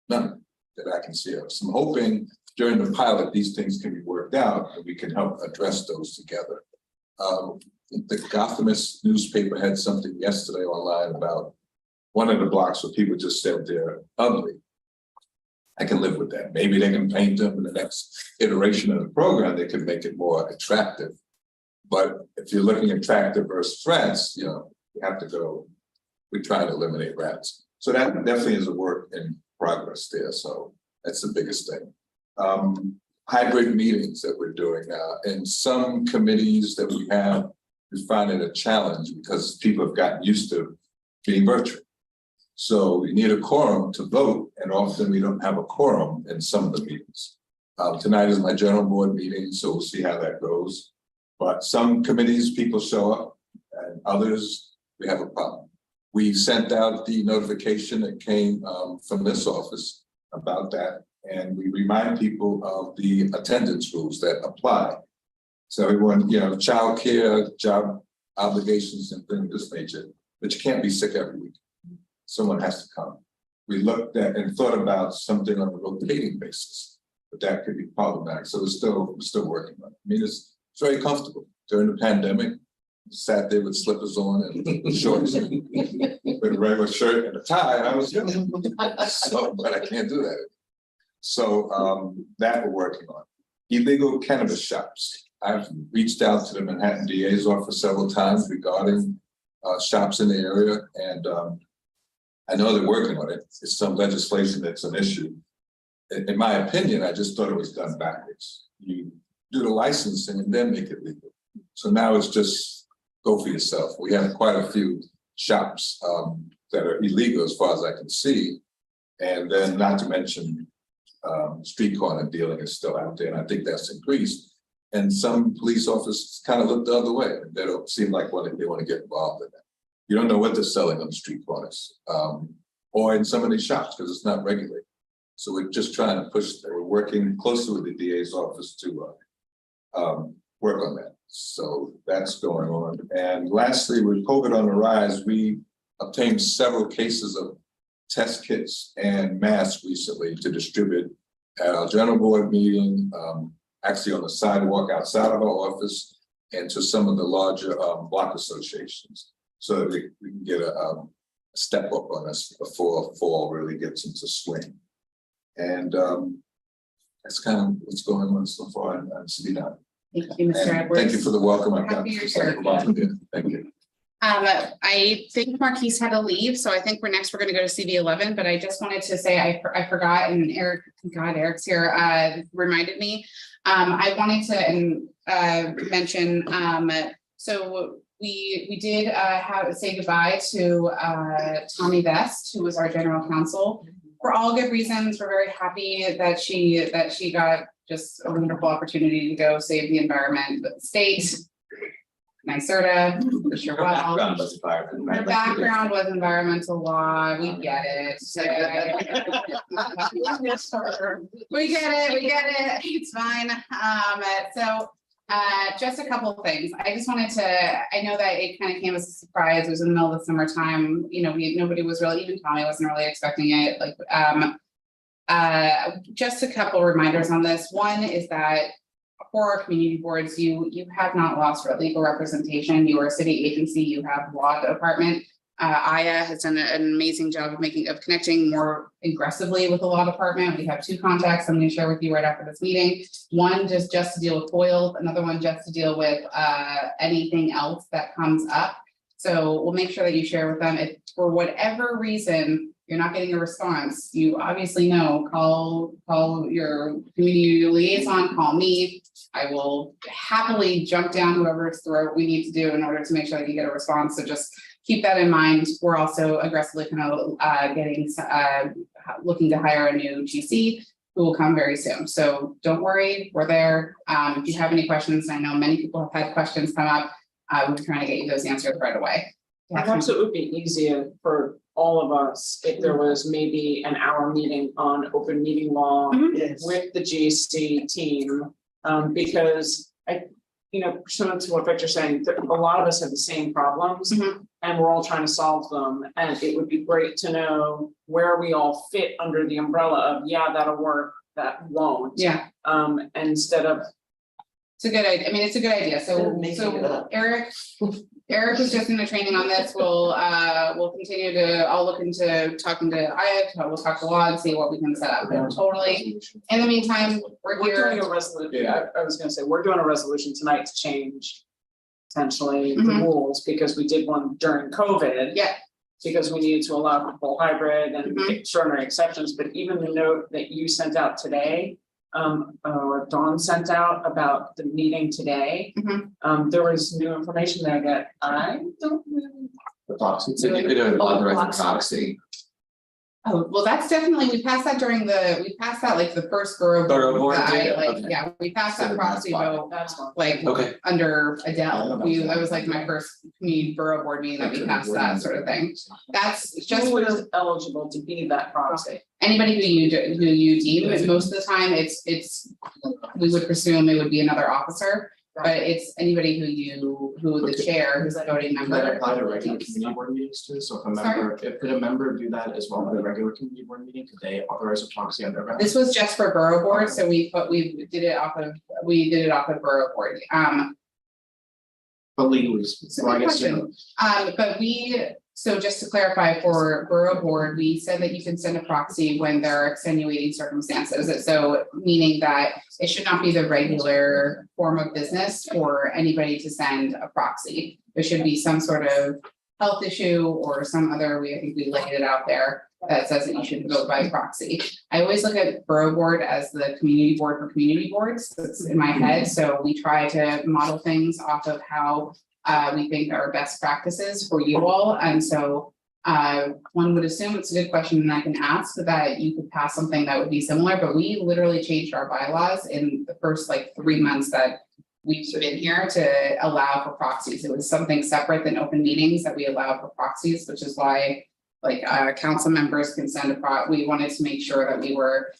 None that I can see of. So I'm hoping during the pilot, these things can be worked out and we can help address those together. The Gothamist newspaper had something yesterday online about one of the blocks where people just said they're ugly. I can live with that. Maybe they can paint them in the next iteration of the program, they could make it more attractive. But if you're looking at attractive versus rats, you know, you have to go, we try to eliminate rats. So that definitely is a work in progress there. So that's the biggest thing. Hybrid meetings that we're doing now. In some committees that we have, we find it a challenge because people have gotten used to being virtual. So we need a quorum to vote, and often we don't have a quorum in some of the meetings. Tonight is my general board meeting, so we'll see how that goes. But some committees, people show up, and others, we have a problem. We sent out the notification that came from this office about that, and we remind people of the attendance rules that apply. So everyone, you know, childcare, job obligations, and things of this nature, but you can't be sick every week. Someone has to come. We looked at and thought about something on a rotating basis, but that could be problematic. So we're still working on it. I mean, it's very comfortable. During the pandemic, sat there with slippers on and shorts with a regular shirt and a tie, and I was young. So, but I can't do that. So that we're working on. Illegal cannabis shops. I've reached out to the Manhattan DA's office several times regarding shops in the area, and I know they're working on it. It's some legislation that's an issue. In my opinion, I just thought it was done backwards. You do the licensing and then make it legal. So now it's just go for yourself. We have quite a few shops that are illegal as far as I can see. And then not to mention street corner dealing is still out there. And I think that's increased. And some police officers kind of look the other way. They don't seem like they want to get involved in that. You don't know what they're selling on the street corners or in some of these shops because it's not regulated. So we're just trying to push that. We're working closely with the DA's office to work on that. So that's going on. And lastly, with COVID on the rise, we obtained several cases of test kits and masks recently to distribute at our general board meeting, actually on the sidewalk outside of our office, and to some of the larger block associations, so that we can get a step up on us before fall really gets into swing. And that's kind of what's going on so far in Sabina. Thank you, Mr. Edwards. Thank you for the welcome. I've got Happy you're here. Thank you. I think Marquise had to leave, so I think we're going to go to CV11, but I just wanted to say I forgot, and Eric's here, reminded me. I wanted to mention, so we did say goodbye to Tommy Vest, who was our general counsel. For all good reasons, we're very happy that she got just a wonderful opportunity to go save the environment, the state. NYSERDA, for sure. Her background was environmental law. We get it. We get it. It's fine. So just a couple of things. I just wanted to, I know that it kind of came as a surprise. It was in the middle of the summertime. You know, nobody was really, even Tommy wasn't really expecting it. Like, just a couple of reminders on this. One is that for our community boards, you have not lost legal representation. You are a city agency. You have law department. Aya has done an amazing job of connecting more aggressively with the law department. We have two contacts I'm going to share with you right after this meeting. One just to deal with FOIL, another one just to deal with anything else that comes up. So we'll make sure that you share with them. If for whatever reason you're not getting a response, you obviously know, call your community liaison, call me. I will happily jump down whoever's throat we need to do in order to make sure that you get a response. So just keep that in mind. We're also aggressively kind of looking to hire a new GC. who will come very soon. So don't worry, we're there. If you have any questions, I know many people have had questions come up. We're trying to get you those answered right away. Perhaps it would be easier for all of us if there was maybe an hour meeting on open meeting law with the GC team. Because pursuant to what Victor's saying, a lot of us have the same problems and we're all trying to solve them. And it would be great to know where we all fit under the umbrella of, yeah, that'll work, that won't. Yeah, Instead of, it's a good idea. I mean, it's a good idea. So Eric was just in the training on this. We'll continue to, I'll look into talking to Ayat, we'll talk to Law and see what we can set up. But totally. In the meantime, we're we're doing here. a resolution, I was gonna say, we're doing a resolution tonight to change potentially the Mhm. rules, because we did one during COVID. Yeah. Because we needed to allow for full hybrid and Mhm. extraordinary exceptions, but even the note that you sent out today, or Dawn sent out about the meeting today. There was new information there that I don't really. The proxy, so you could authorize a proxy. Oh, well, that's definitely, we passed that we passed that like the first borough. Borough board that I, did? like, Okay. yeah, we passed So that that's proxy fine. vote, That's one. like, Okay. under Adele. Yeah, That was like my first community borough board meeting that we passed that sort of thing. That's just Who for is eligible to be that proxy? anybody who you deem, but most of the time, it's, we would presume it would be another officer. But it's anybody who the chair, who's a voting member. Could that apply to regular community board meetings too? So if a member, could a member do that as well at a regular community board meeting? Could they authorize a proxy on their behalf? This was just for borough board, so we did it off of borough board. But legally, It's a well, I good guess, you know, question. But so just to clarify, for borough board, we said that you can send a proxy when there are extenuating circumstances. So meaning that it should not be the regular form of business for anybody to send a proxy. There should be some sort of health issue or some other, I think we laid it out there that says that you should vote by proxy. I always look at borough board as the community board for community boards. That's in my head. So we try to model things off of how we think are best practices for you all. And so one would assume it's a good question and I can ask that you could pass something that would be similar, but we literally changed our bylaws in the first like 3 months that we've been here to allow for proxies. It was something separate than open meetings that we allow for proxies, which is why like council members can send we wanted to make sure that we were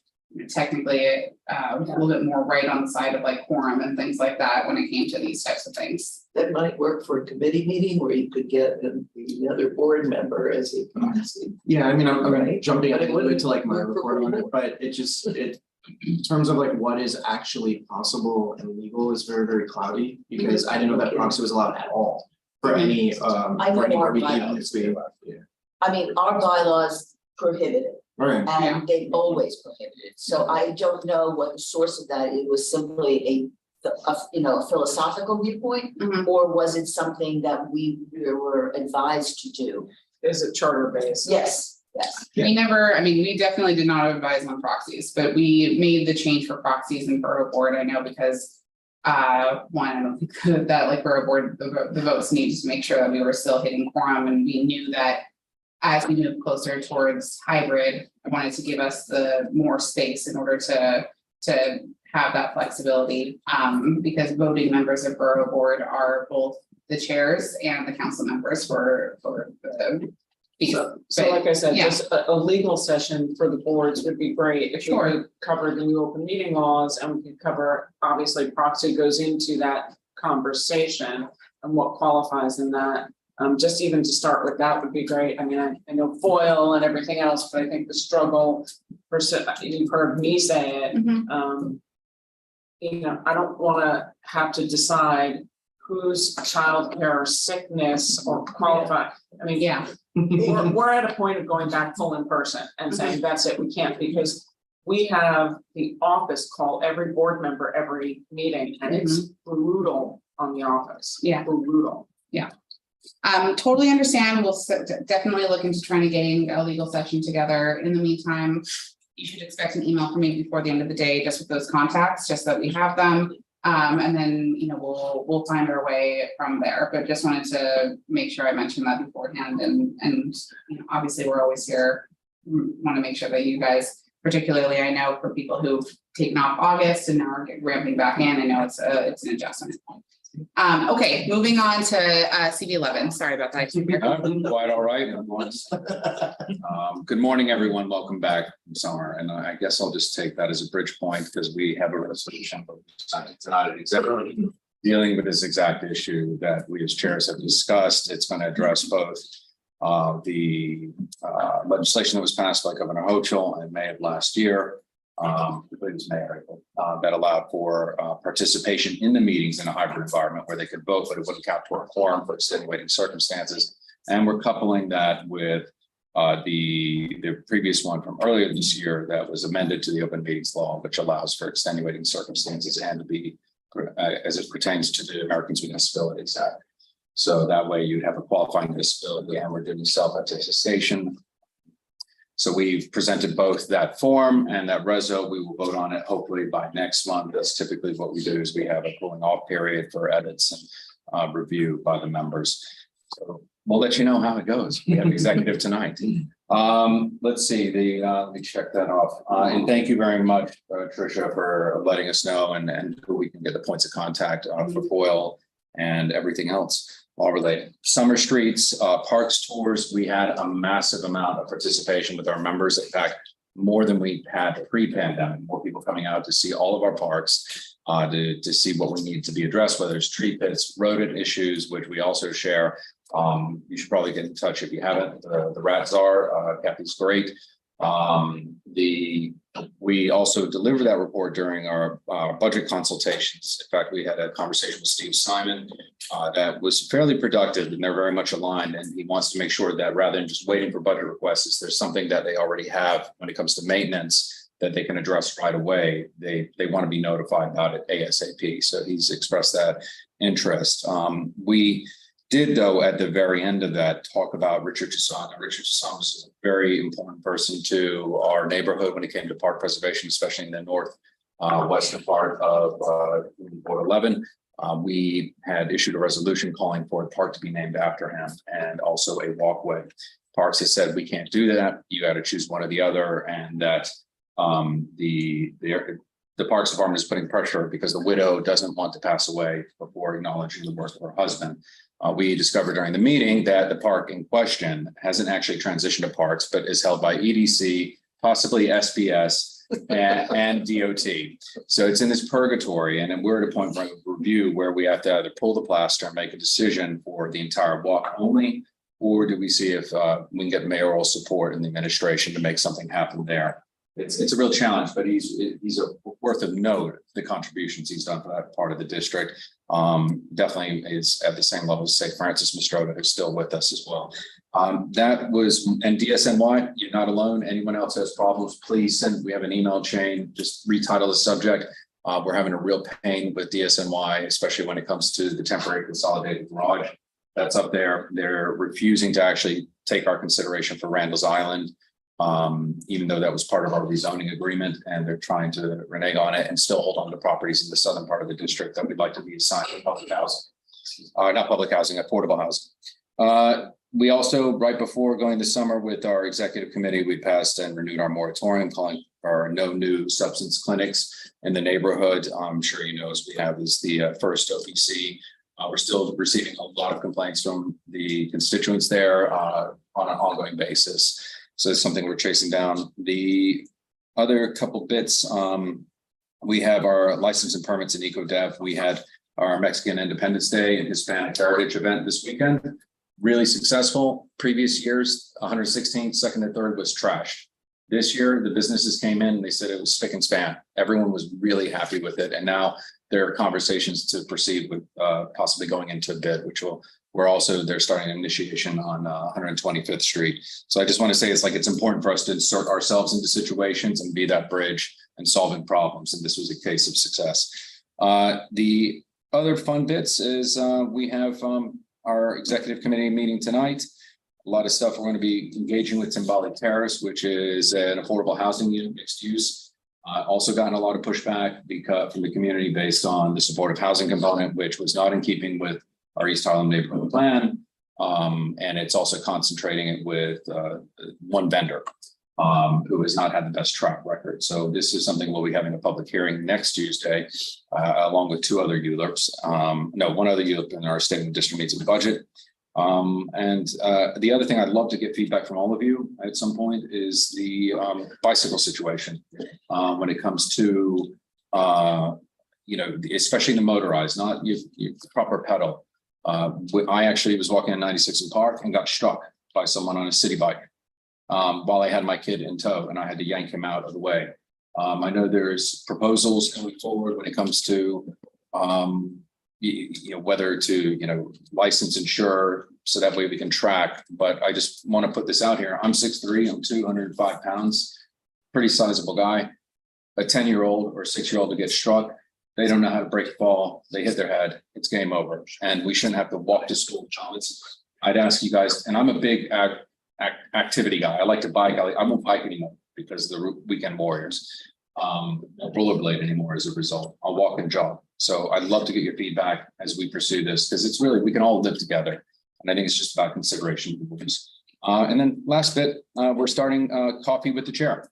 technically a little bit more right on the side of like quorum and things like that when it came to these types of things. That might work for a committee meeting where you could get the other board member as a proxy. yeah, I mean, I'm Right. jumping But a it little bit wouldn't to like my work for report on it, people. but in terms of like what is actually possible and legal is very, very cloudy, because I didn't know that proxy was allowed at all for any, I know for any our board meeting, bylaws. if we- yeah. I mean, our bylaws prohibit it All right, and they've always prohibited it. So I don't know what the source of that. It was simply a philosophical viewpoint, Mhm. or was it something that we were advised to do? Is it charter based? Yes, yes. We definitely did not advise on proxies, but we made the change for proxies in borough board, I know because. One, I don't think that like borough board, the votes needed to make sure that we were still hitting quorum and we knew that. As we move closer towards hybrid, I wanted to give us the more space in order to have that flexibility. Because voting members of borough board are both the chairs and the council members for the. So like I said, yeah. just a legal session for the boards would be great if we Sure. could cover the new open meeting laws and we could cover, obviously proxy goes into that conversation and what qualifies in that. Just even to start with that would be great. I mean, I know FOIL and everything else, but I think the struggle, you've heard me say it. Mhm. I don't wanna have to decide whose childcare or sickness or qualify. I mean, Yeah, we're at a point of going back full in person and saying, that's it, we can't, because we have the office call every board member every meeting, and it's brutal on the office. Yeah. Brutal. totally understand. We'll definitely look into trying to getting a legal session together. In the meantime, you should expect an email from me before the end of the day, just with those contacts, just so that we have them. And then, we'll find our way from there, but just wanted to make sure I mentioned that beforehand and obviously we're always here. Want to make sure that you guys particularly I know for people who've taken off August and now are ramping back in, I know it's an adjustment. Okay, moving on to CB11. Sorry about that. Quite all right. Good morning, everyone. Welcome back from summer. And I guess I'll just take that as a bridge point because we have a resolution, but it's not an executive dealing with this exact issue that we as chairs have discussed. It's going to address both the legislation that was passed by Governor Hochul in May of last year, I believe it was May, that allowed for participation in the meetings in a hybrid environment where they could vote, but it wouldn't count toward a quorum for extenuating circumstances. And we're coupling that with the previous one from earlier this year that was amended to the open meetings law, which allows for extenuating circumstances and to be as it pertains to the Americans with Disabilities Act. So that way you'd have a qualifying disability and we're doing self-attestation. So we've presented both that form and that reso. We will vote on it hopefully by next month. That's typically what we do is we have a cooling off period for edits and review by the members. So we'll let you know how it goes. We have executive tonight. Let's see, let me check that off. And thank you very much, Tricia, for letting us know and who we can get the points of contact for FOIL and everything else. All related. Summer Streets, Parks tours, we had a massive amount of participation with our members. In fact, more than we had pre-pandemic, more people coming out to see all of our parks, to see what we need to be addressed, whether it's tree pits, rodent issues, which we also share. You should probably get in touch if you haven't. The Rat Czar, Kathy's great. We also delivered that report during our budget consultations. In fact, we had a conversation with Steve Simon that was fairly productive and they're very much aligned. And he wants to make sure that rather than just waiting for budget requests, there's something that they already have when it comes to maintenance that they can address right away. They want to be notified about it ASAP. So he's expressed that interest. We did, though, at the very end of that, talk about Richard Toussaint. Richard Toussaint was a very important person to our neighborhood when it came to park preservation, especially in the northwestern part of Ward 11. We had issued a resolution calling for a park to be named after him and also a walkway. Parks has said we can't do that. You got to choose one or the other, and that the Parks Department is putting pressure because the widow doesn't want to pass away before acknowledging the work of her husband. We discovered during the meeting that the park in question hasn't actually transitioned to parks, but is held by EDC, possibly SBS and DOT. So it's in this purgatory. And then we're at a point of review where we have to either pull the plaster and make a decision for the entire walk only, or do we see if we can get mayoral support in the administration to make something happen there. It's a real challenge, but he's worth of note, the contributions he's done for that part of the district. Definitely is at the same level as, say, Francis Mastrota, who's still with us as well. That was, and DSNY, you're not alone. Anyone else has problems, please send, we have an email chain, just retitle the subject. We're having a real pain with DSNY, especially when it comes to the temporary consolidated garage that's up there. They're refusing to actually take our consideration for Randall's Island. Even though that was part of our rezoning agreement, and they're trying to renege on it and still hold on to properties in the southern part of the district that we'd like to be assigned to public housing, not public housing, affordable housing. We also, right before going to summer with our executive committee, we passed and renewed our moratorium calling for no new substance clinics in the neighborhood. I'm sure you know, as we have is the first OPC. We're still receiving a lot of complaints from the constituents there on an ongoing basis. So it's something we're chasing down. The other couple bits, we have our license and permits in EcoDev. We had our Mexican Independence Day and Hispanic Heritage event this weekend. Really successful. Previous years, 116th, second and third was trash. This year, the businesses came in, they said it was spick and span. Everyone was really happy with it. And now there are conversations to proceed with possibly going into a bid, which will they're starting an initiation on 125th Street. So I just want to say it's important for us to insert ourselves into situations and be that bridge and solving problems. And this was a case of success. The other fun bits is we have our executive committee meeting tonight. A lot of stuff we're going to be engaging with Timbali Terrace, which is an affordable housing unit, mixed use. Also gotten a lot of pushback from the community based on the supportive housing component, which was not in keeping with our East Harlem neighborhood plan. And it's also concentrating it with one vendor. who has not had the best track record. So this is something we'll be having a public hearing next Tuesday, along with two other ULURPs. One other ULURP in our statement of district needs and budget. The other thing I'd love to get feedback from all of you at some point is the bicycle situation. When it comes to, especially the motorized, not your proper pedal. I actually was walking on 96 in Park and got struck by someone on a city bike while I had my kid in tow, and I had to yank him out of the way. I know there's proposals coming forward when it comes to whether to license, insure, so that way we can track. But I just want to put this out here. I'm 6'3", I'm 205 pounds, pretty sizable guy. A 10-year-old or 6-year-old to get struck, they don't know how to break a fall. They hit their head, it's game over. And we shouldn't have to walk to school. I'd ask you guys, and I'm a big activity guy. I like to bike. I won't bike anymore because of the weekend warriors. I don't rollerblade anymore as a result. I'll walk and jog. So I'd love to get your feedback as we pursue this, because it's really, we can all live together. And I think it's just about consideration. And then last bit, we're starting Coffee with the Chair.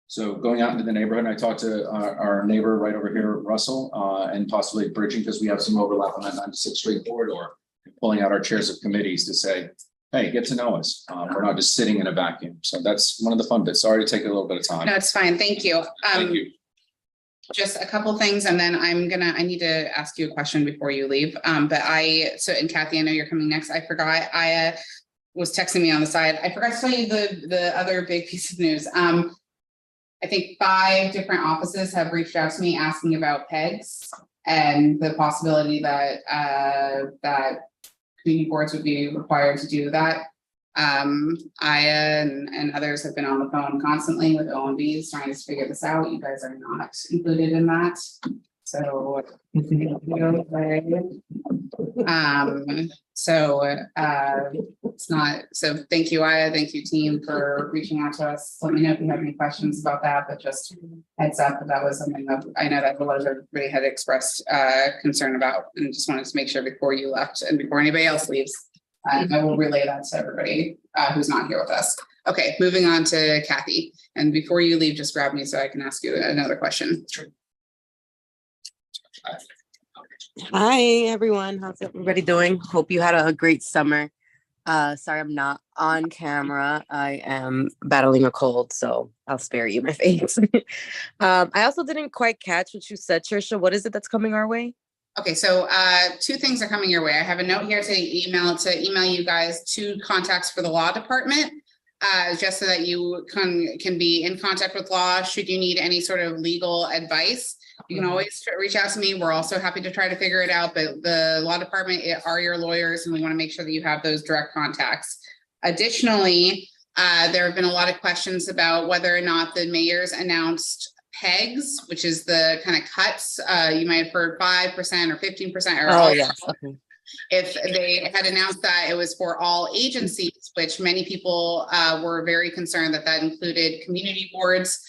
So going out into the neighborhood, I talked to our neighbor right over here, Russell, and possibly bridging, because we have some overlap on that 96th Street corridor, pulling out our chairs of committees to say, hey, get to know us. We're not just sitting in a vacuum. So that's one of the fun bits. Sorry to take a little bit of time. No, it's fine. Thank you. Thank you. Just a couple things, and then I need to ask you a question before you leave. And Kathy, I know you're coming next. I forgot, I was texting me on the side. I forgot to tell you the other big piece of news. I think 5 different offices have reached out to me asking about PEGs and the possibility that community boards would be required to do that. Aya and others have been on the phone constantly with OMBs trying to figure this out. You guys are not included in that. So it's not, so thank you, Aya, thank you team for reaching out to us. Let me know if you have any questions about that, but just heads up that was something that I know that everybody had expressed concern about, and just wanted to make sure before you left and before anybody else leaves, I will relay that to everybody who's not here with us. Okay, moving on to Kathy, and before you leave, just grab me so I can ask you another question. Hi, everyone. How's everybody doing? Hope you had a great summer. Sorry, I'm not on camera. I am battling a cold, so I'll spare you my face. I also didn't quite catch what you said, Trisha. What is it that's coming our way? Okay, so 2 things are coming your way. I have a note here to email you guys 2 contacts for the law department, just so that you can be in contact with law should you need any sort of legal advice. You can always reach out to me. We're also happy to try to figure it out, but the law department are your lawyers, and we want to make sure that you have those direct contacts. Additionally, there have been a lot of questions about whether or not the mayor's announced PEGs, which is the kind of cuts. You might have heard 5% or 15%. Oh, yes. Okay. If they had announced that it was for all agencies, which many people were very concerned that included community boards.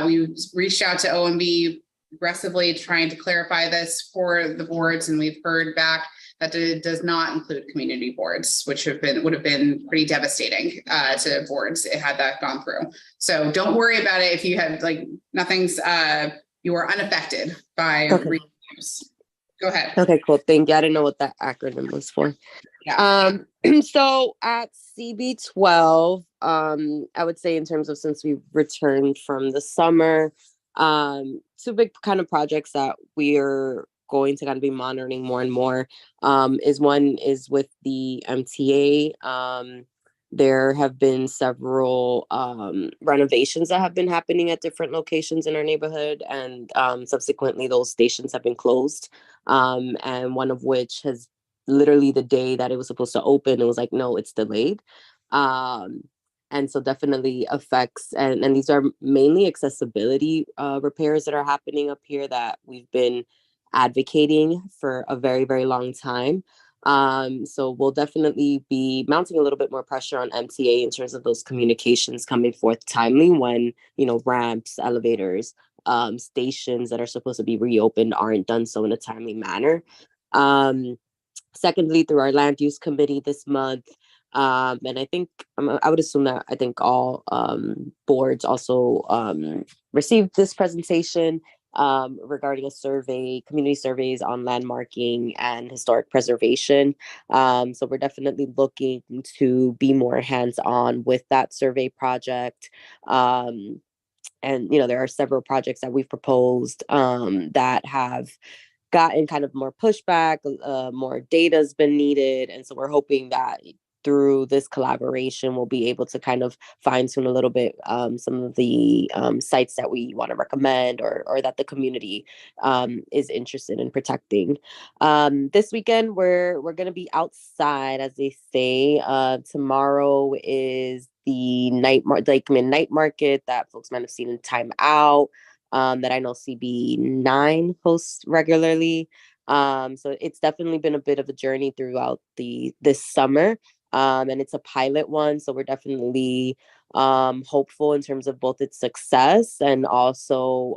We reached out to OMB aggressively trying to clarify this for the boards, and we've heard back that it does not include community boards, which would have been pretty devastating to boards had that gone through. So don't worry about it if you have nothing's you are unaffected by reviews. Go ahead. Okay, cool. Thank you. I didn't know what that acronym was for. Yeah. So at CB12, I would say in terms of since we've returned from the summer, 2 big kind of projects that we're going to kind of be monitoring more and more is one is with the MTA. There have been several renovations that have been happening at different locations in our neighborhood, and subsequently those stations have been closed, and one of which has literally the day that it was supposed to open, it was like, no, it's delayed. And so definitely affects, and these are mainly accessibility repairs that are happening up here that we've been advocating for a very, very long time. So we'll definitely be mounting a little bit more pressure on MTA in terms of those communications coming forth timely when, ramps, elevators, stations that are supposed to be reopened aren't done so in a timely manner. Secondly, through our land use committee this month, And I think I would assume that I think all boards also received this presentation regarding a survey, community surveys on landmarking and historic preservation. So we're definitely looking to be more hands-on with that survey project. And there are several projects that we've proposed that have gotten kind of more pushback, more data's been needed. And so we're hoping that through this collaboration, we'll be able to kind of fine tune a little bit some of the sites that we want to recommend or that the community is interested in protecting. This weekend, we're going to be outside, as they say. Tomorrow is the night market that folks might have seen in Time Out. That I know CB9 hosts regularly. So it's definitely been a bit of a journey throughout this summer. And it's a pilot one. So we're definitely hopeful in terms of both its success and also,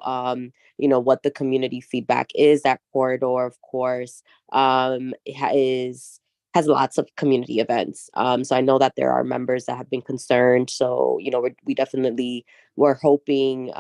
what the community feedback is. That corridor, of course, has lots of community events. So I know that there are members that have been concerned. So, we definitely were hoping,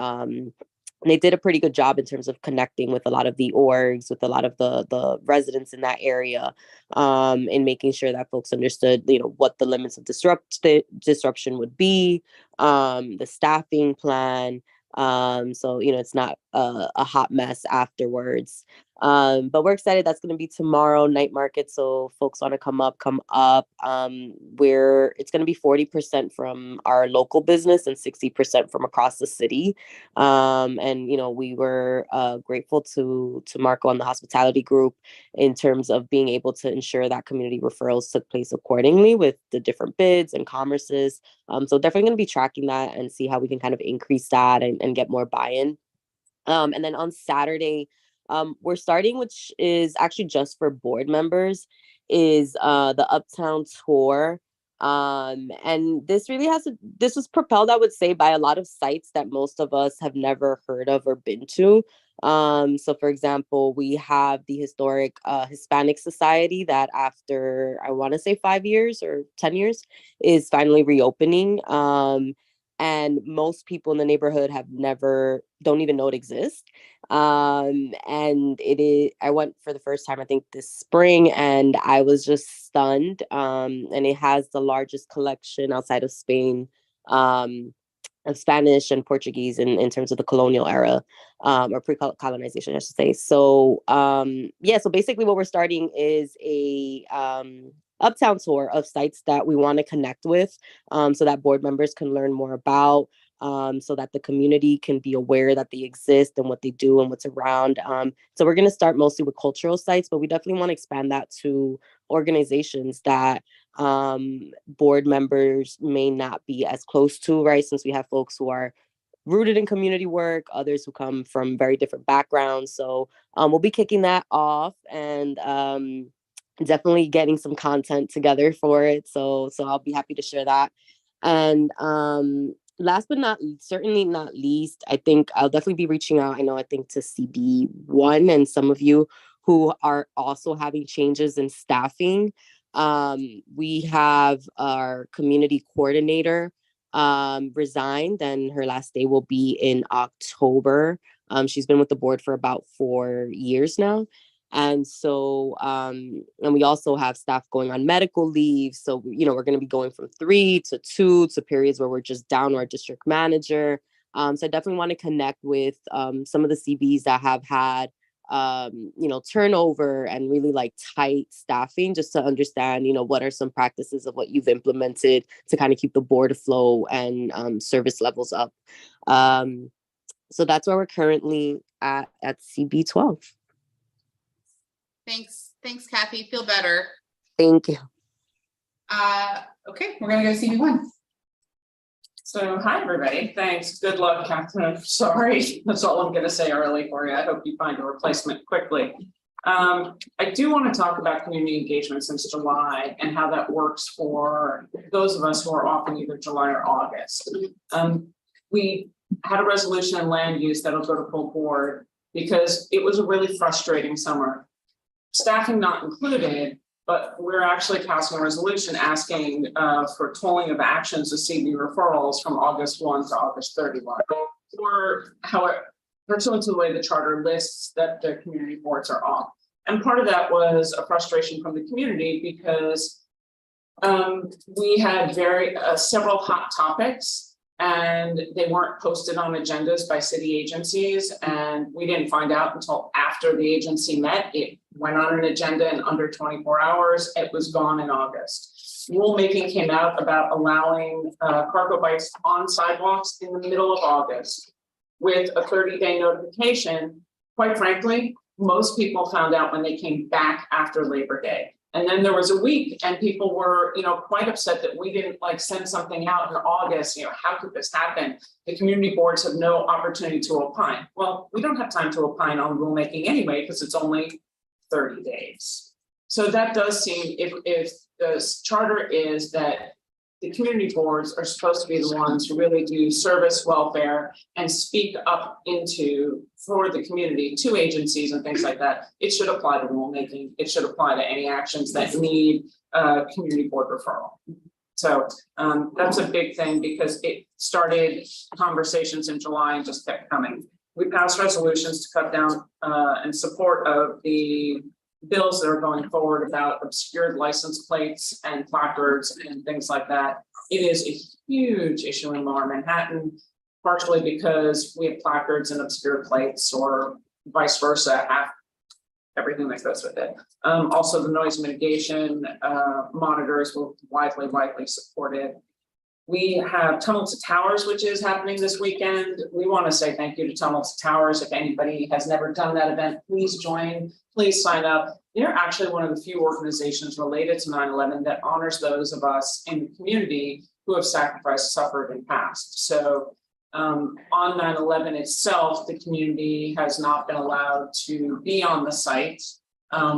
and they did a pretty good job in terms of connecting with a lot of the orgs, with a lot of the residents in that area, and making sure that folks understood, what the limits of disruption would be, the staffing plan. So it's not a hot mess afterwards. But we're excited. That's going to be tomorrow night market. So folks want to come up. It's going to be 40% from our local business and 60% from across the city. And we were grateful to Marco and the hospitality group in terms of being able to ensure that community referrals took place accordingly with the different bids and commerces. So definitely going to be tracking that and see how we can kind of increase that and get more buy-in. And then on Saturday, we're starting, which is actually just for board members, is the Uptown Tour. And this was propelled, I would say, by a lot of sites that most of us have never heard of or been to. So for example, we have the historic Hispanic Society that after, I want to say 5 years or 10 years, is finally reopening. And most people in the neighborhood don't even know it exists. And I went for the first time, I think this spring, and I was just stunned. And it has the largest collection outside of Spain, of Spanish and Portuguese in terms of the colonial era, or pre-colonization, I should say. So, so basically what we're starting is a uptown tour of sites that we want to connect with, so that board members can learn more about, so that the community can be aware that they exist and what they do and what's around. So we're going to start mostly with cultural sites, but we definitely want to expand that to organizations that board members may not be as close to, right? Since we have folks who are rooted in community work, others who come from very different backgrounds. So we'll be kicking that off and definitely getting some content together for it. So I'll be happy to share that. And last but certainly not least, I think I'll definitely be reaching out. I think to CB1 and some of you who are also having changes in staffing. We have our community coordinator resigned, and her last day will be in October. She's been with the board for about 4 years now. And so, and we also have staff going on medical leave. So, we're going to be going from 3 to 2 to periods where we're just down our district manager. So I definitely want to connect with some of the CBs that have had, turnover and really like tight staffing, just to understand, what are some practices of what you've implemented to kind of keep the board afloat and service levels up. So that's where we're currently at CB12. Thanks, Kathy. Feel better. Thank you. Okay, we're gonna go CB1. So, hi, everybody. Thanks. Good luck, Catherine. Sorry, that's all I'm gonna say early for you. I hope you find a replacement quickly. I do want to talk about community engagement since July and how that works for those of us who are off in either July or August. We had a resolution in land use that'll go to full board because it was a really frustrating summer. Staffing not included, But we're actually passing a resolution asking for tolling of actions of CB referrals from August 1 to August 31. Or however, pursuant to the way the charter lists that the community boards are on. And part of that was a frustration from the community because we had several hot topics and they weren't posted on agendas by city agencies, and we didn't find out until after the agency met. It went on an agenda in under 24 hours. It was gone in August. Rulemaking came out about allowing cargo bikes on sidewalks in the middle of August with a 30-day notification. Quite frankly, most people found out when they came back after Labor Day. And then there was a week and people were, quite upset that we didn't send something out in August. How could this happen? The community boards have no opportunity to opine. Well, we don't have time to opine on rulemaking anyway, because it's only 30 days. So that does seem, if the charter is that the community boards are supposed to be the ones who really do service welfare and speak up for the community to agencies and things like that, it should apply to rulemaking. It should apply to any actions that need community board referral. So that's a big thing because it started conversations in July and just kept coming. We passed resolutions to cut down in support of the bills that are going forward about obscured license plates and placards and things like that. It is a huge issue in Lower Manhattan, partially because we have placards and obscured plates, or vice versa, everything that goes with it. Also, the noise mitigation monitors were widely supported. We have Tunnel to Towers, which is happening this weekend. We want to say thank you to Tunnel to Towers. If anybody has never done that event, please join, please sign up. They're actually one of the few organizations related to 9/11 that honors those of us in the community who have sacrificed, suffered, and passed. So on 9/11 itself, the community has not been allowed to be on the site.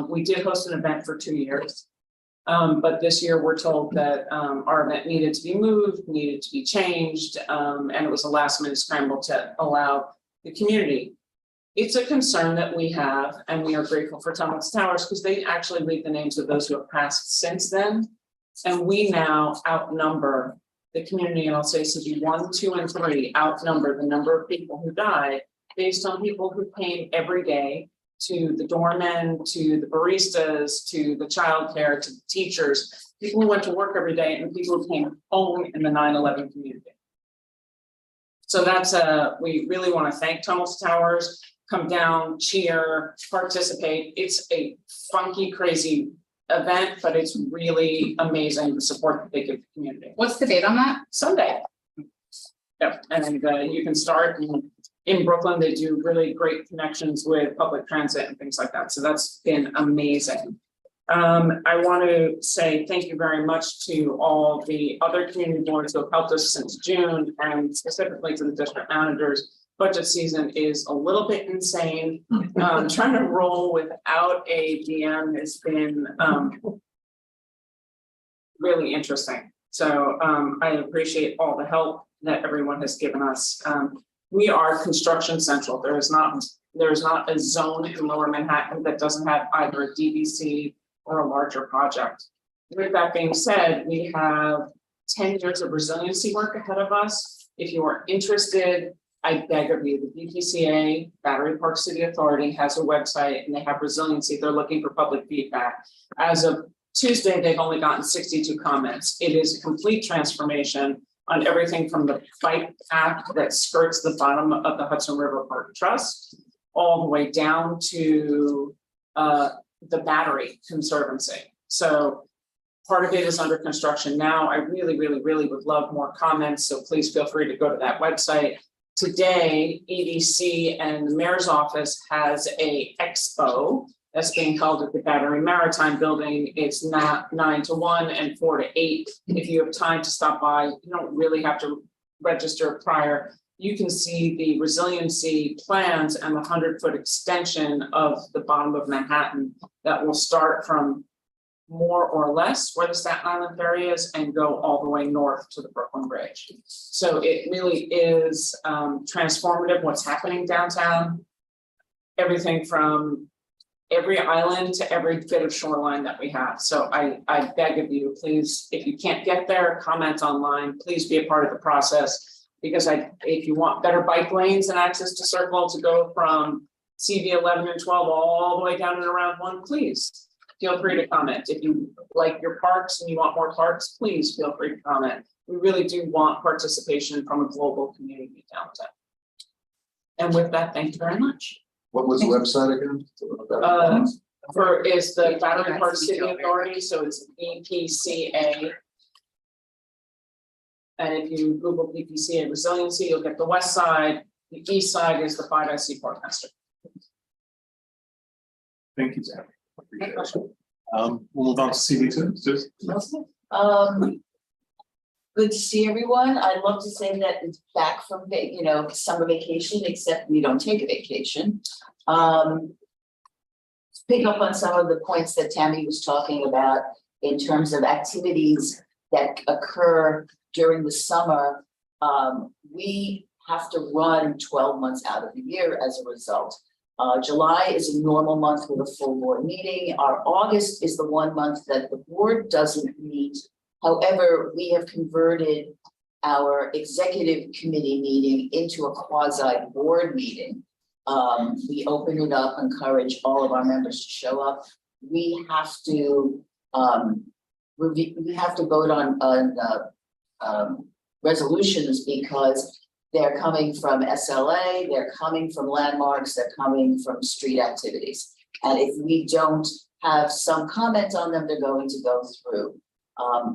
We did host an event for 2 years. But this year we're told that our event needed to be moved, needed to be changed, and it was a last minute scramble to allow the community. It's a concern that we have, and we are grateful for Tunnel to Towers because they actually leave the names of those who have passed since then. And we now outnumber the community, and I'll say CB 1, 2, and 3 outnumber the number of people who died based on people who came every day to the doormen, to the baristas, to the childcare, to the teachers, people who went to work every day, and people who came home in the 9/11 community. So that's we really want to thank Tunnel to Towers. Come down, cheer, participate. It's a funky, crazy event, but it's really amazing the support that they give the community. What's the date on that? Sunday. Yep, and you can start in Brooklyn. They do really great connections with public transit and things like that. So that's been amazing. I want to say thank you very much to all the other community boards who have helped us since June, and specifically to the district managers. Budget season is a little bit insane. Trying to roll without a DM has been really interesting. So I appreciate all the help that everyone has given us. We are construction central. There is not a zone in Lower Manhattan that doesn't have either a DVC or a larger project. With that being said, we have 10 years of resiliency work ahead of us. If you are interested, I beg of you, the BPCA, Battery Park City Authority, has a website and they have resiliency. They're looking for public feedback. As of Tuesday, they've only gotten 62 comments. It is a complete transformation on everything from the bike path that skirts the bottom of the Hudson River Park Trust, all the way down to the Battery Conservancy. So part of it is under construction now. I really would love more comments. So please feel free to go to that website. Today, EDC and the mayor's office has a expo that's being held at the Battery Maritime Building. It's not 9 to 1 and 4 to 8. If you have time to stop by, you don't really have to register prior. You can see the resiliency plans and the 100-foot extension of the bottom of Manhattan that will start from more or less where the Staten Island ferry is and go all the way north to the Brooklyn Bridge. So it really is transformative what's happening downtown. Everything from every island to every bit of shoreline that we have. So I beg of you, please, if you can't get there, comment online, please be a part of the process. Because if you want better bike lanes and access to Circle to go from CV 11 and 12 all the way down and around 1, please feel free to comment. If you like your parks and you want more parks, please feel free to comment. We really do want participation from a global community downtown. And with that, thank you very much. What was the website again? Is the Battery Park City Authority, so it's BPCA. And if you Google BPCA resiliency, you'll get the west side. The east side is the 5SC Portmaster. Thank you, Zach. We'll move on to CV2. Susan? Good to see everyone. I'd love to say that it's back from, summer vacation, except we don't take a vacation. Pick up on some of the points that Tammy was talking about in terms of activities that occur during the summer. We have to run 12 months out of the year as a result. July is a normal month with a full board meeting. Our August is the one month that the board doesn't meet. However, we have converted our executive committee meeting into a quasi board meeting. We open it up, encourage all of our members to show up. We have to vote on resolutions because they're coming from SLA, they're coming from landmarks, they're coming from street activities. And if we don't have some comment on them, they're going to go through.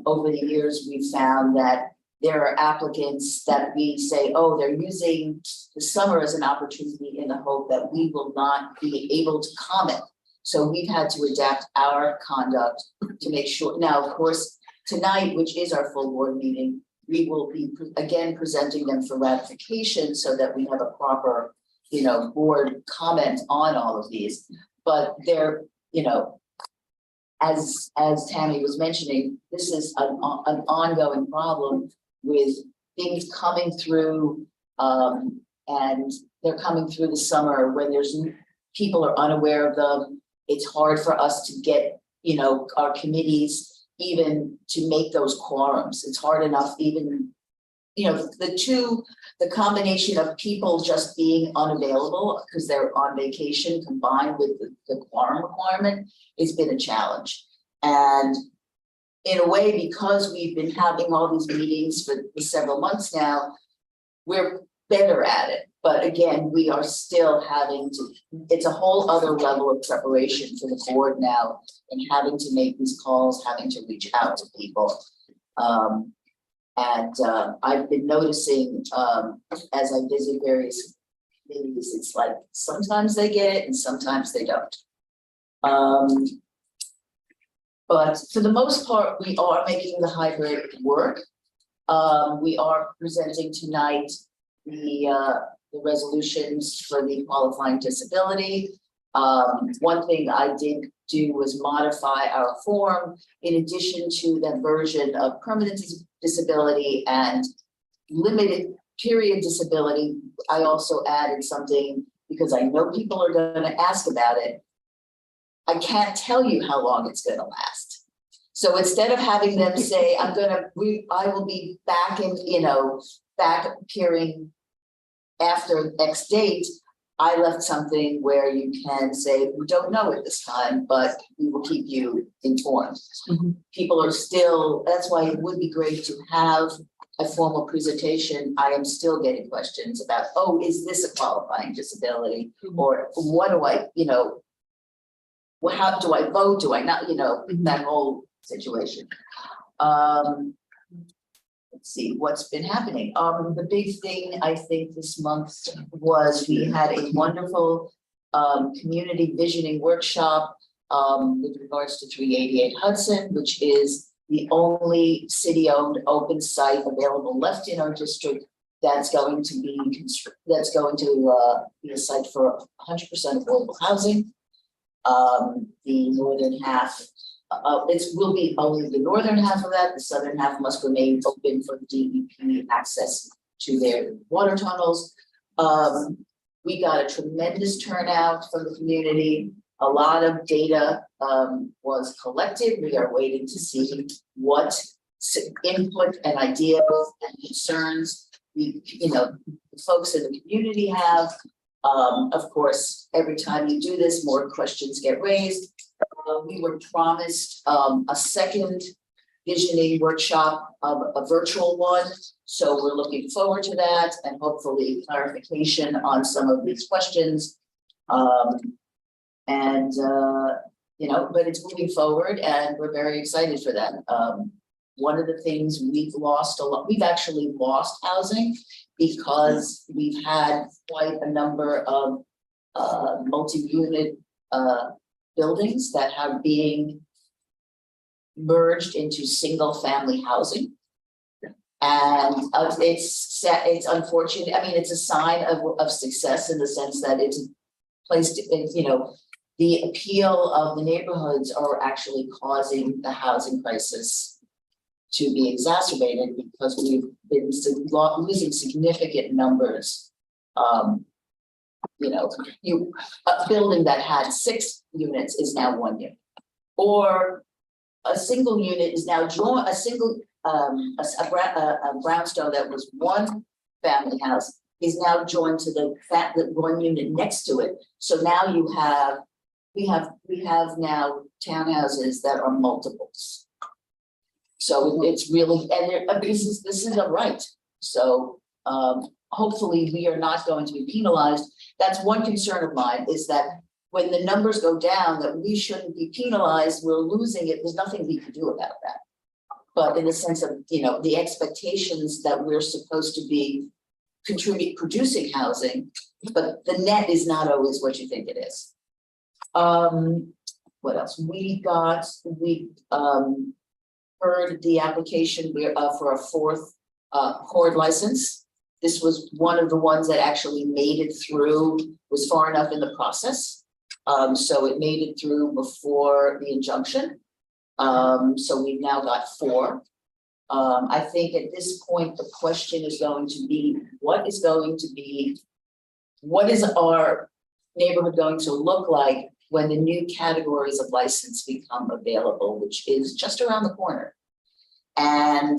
Over the years, we've found that there are applicants that we say, oh, they're using the summer as an opportunity in the hope that we will not be able to comment. So we've had to adapt our conduct to make sure. Now, of course, tonight, which is our full board meeting, we will be again presenting them for ratification so that we have a proper, board comment on all of these. But they're, as Tammy was mentioning, this is an ongoing problem with things coming through, and they're coming through the summer when people are unaware of them. It's hard for us to get, our committees even to make those quorums. It's hard enough even, the combination of people just being unavailable because they're on vacation combined with the quorum requirement has been a challenge. And in a way, because we've been having all these meetings for several months now, we're better at it. But again, we are still having to, it's a whole other level of preparation for the board now and having to make these calls, having to reach out to people. I've been noticing as I visit various communities, it's like sometimes they get it and sometimes they don't. But for the most part, we are making the hybrid work. We are presenting tonight the resolutions for the qualifying disability. One thing I did do was modify our form in addition to that version of permanent disability and limited period disability. I also added something because I know people are going to ask about it. I can't tell you how long it's going to last. So instead of having them say, I will be back in, back appearing after X date, I left something where you can say, we don't know at this time, but we will keep you informed. Mm-hmm. People are still, that's why it would be great to have a formal presentation. I am still getting questions about, oh, is this a qualifying disability? Mm-hmm. Or what do I, how do I vote? Do I not, mm-hmm. That whole situation. Let's see what's been happening. The big thing I think this month was we had a wonderful community visioning workshop with regards to 388 Hudson, which is the only city-owned open site available left in our district that's going to be a site for 100% affordable housing. The northern half. It will be only the northern half of that. The southern half must remain open for DEP access to their water tunnels. We got a tremendous turnout from the community. A lot of data was collected. We are waiting to see what input and ideas and concerns the folks in the community have. Of course, every time you do this, more questions get raised. We were promised a second visioning workshop, a virtual one. So we're looking forward to that and hopefully clarification on some of these questions. But it's moving forward and we're very excited for that. One of the things we've lost a lot, we've actually lost housing because we've had quite a number of multi-unit buildings that are being merged into single-family housing. And it's unfortunate. I mean, it's a sign of success in the sense that it's placed in, the appeal of the neighborhoods are actually causing the housing crisis to be exacerbated because we've been losing significant numbers. A building that had 6 units is now 1 unit, or a single unit is now joined. A brownstone that was 1 family house is now joined to the 1 unit next to it. So now we have now townhouses that are multiples. So it's really, and this is a right. So hopefully we are not going to be penalized. That's one concern of mine, is that when the numbers go down, that we shouldn't be penalized, we're losing it, there's nothing we can do about that. But in the sense of, the expectations that we're supposed to be producing housing, but the net is not always what you think it is. What else? We heard the application for a 4th cord license. This was one of the ones that actually made it through, was far enough in the process. So it made it through before the injunction. So we've now got 4. I think at this point, the question is going to be, what is our neighborhood going to look like when the new categories of license become available, which is just around the corner. And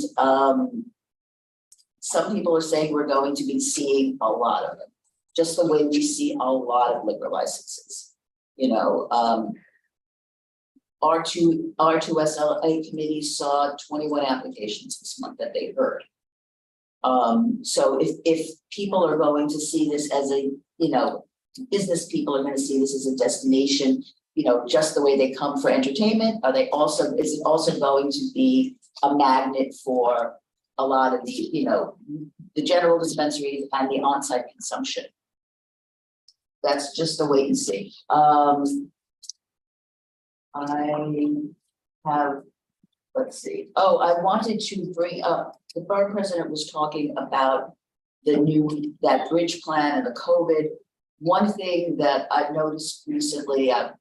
some people are saying we're going to be seeing a lot of them, just the way we see a lot of liquor licenses. R2SLA committee saw 21 applications this month that they heard. So if people are going to see this as a, business people are going to see this as a destination, just the way they come for entertainment, is it also going to be a magnet for a lot of the general dispensaries and the on-site consumption? That's just a wait and see. I wanted to bring up, the borough president was talking about that bridge plan and the COVID. One thing that I've noticed recently, a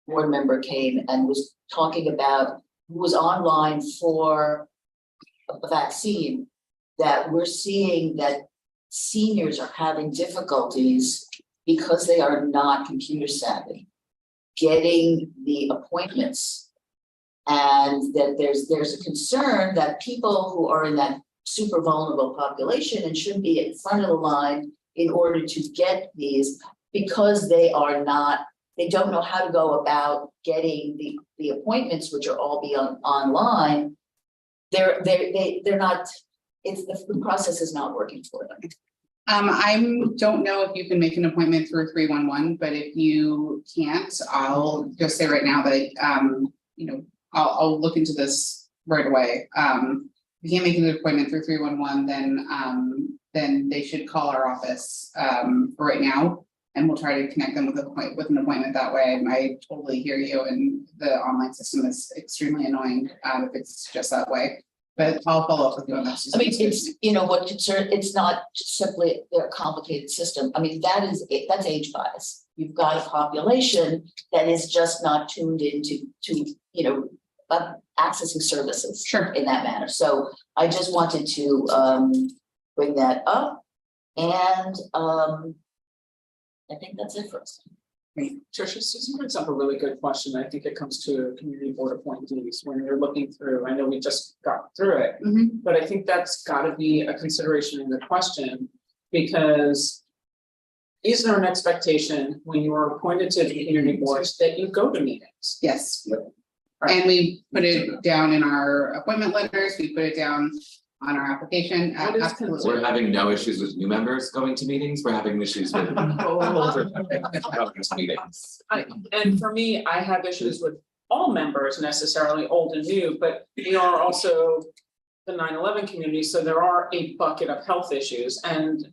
board member came and was talking about, who was online for a vaccine, that we're seeing that seniors are having difficulties because they are not computer savvy getting the appointments, and that there's a concern that people who are in that super vulnerable population and should be in front of the line in order to get these, because they don't know how to go about getting the appointments, which are all online. They're not, the process is not working for them. I don't know if you can make an appointment through 311, but if you can't, I'll just say right now that, I'll look into this right away. If you can't make an appointment through 311, then they should call our office for right now, and we'll try to connect them with an appointment that way. I totally hear you, and the online system is extremely annoying if it's just that way. But I'll follow up with you on that. I mean, it's not simply a complicated system. I mean, that's age bias. You've got a population that is just not tuned into accessing services in that manner. So I just wanted to bring that up, and I think that's it for us. Tricia, Susan brings up a really good question. I think it comes to community board appointees when you're looking through, I know we just got through it. But I think that's gotta be a consideration in the question, because is there an expectation when you are appointed to the community boards that you go to meetings? Yes. And we put it down in our appointment letters, we put it down on our application. What is Absolutely. We're having no issues with new members going to meetings, we're having issues with. Meetings. And for me, I have issues with all members necessarily, old and new, but we are also the 9/11 community, so there are a bucket of health issues, and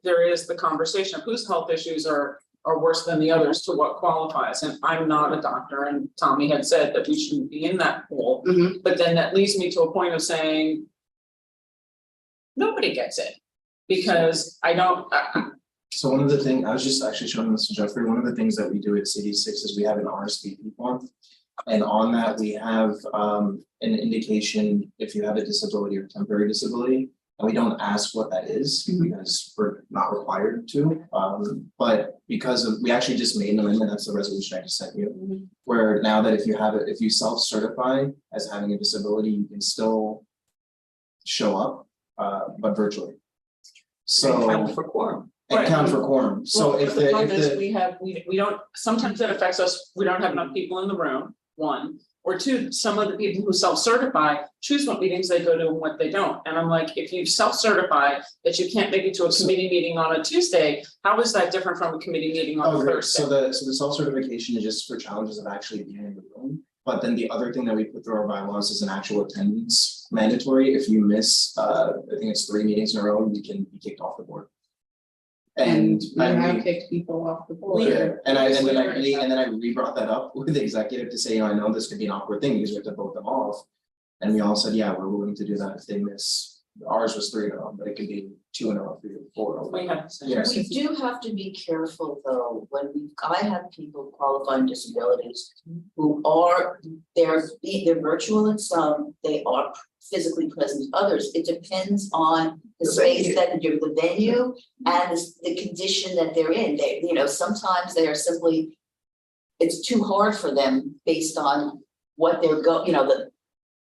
there is the conversation of whose health issues are worse than the others to what qualifies, and I'm not a doctor, and Tommy had said that we shouldn't be in that pool, but then that leads me to a point of saying nobody gets it, because I don't, So one of the things, I was just actually showing this to Jeffrey, one of the things that we do at CD6 is we have an RSVP form. And on that, we have an indication if you have a disability or temporary disability. And we don't ask what that is because we're not required to. But because of, we actually just made an amendment, that's the resolution I just sent you. Where now that if you have it, if you self-certify as having a disability, you can still show up, but virtually. So. count for quorum. And count for quorum. So Well, if but the problem is the, we don't, sometimes that affects us, we don't have enough people in the room, one. Or two, some of the people who self-certify choose what meetings they go to and what they don't. And I'm like, if you self-certify that you can't make it to a committee meeting on a Tuesday, how is that different from a committee meeting on a okay, Thursday? so the self-certification is just for challenges of actually being in the room. But then the other thing that we put through our bylaws is an actual attendance mandatory. If you miss, I think it's 3 meetings in a row, you can be kicked off the board. And we I have kicked people off the board. yeah, and then I re-brought that up with the executive to say, you know, I know this could be an awkward thing because we have to vote them off. And we all said, yeah, we're willing to do that if they miss. Ours was 3-0, but it could be 2-0, 3-4. We have. Yes. We do have to be careful though, when I have people qualifying disabilities who are, they're virtual in some, they are physically present in others. It depends on the space that you're, the venue and the condition that they're in. They, you know, sometimes they are simply, it's too hard for them based on what they're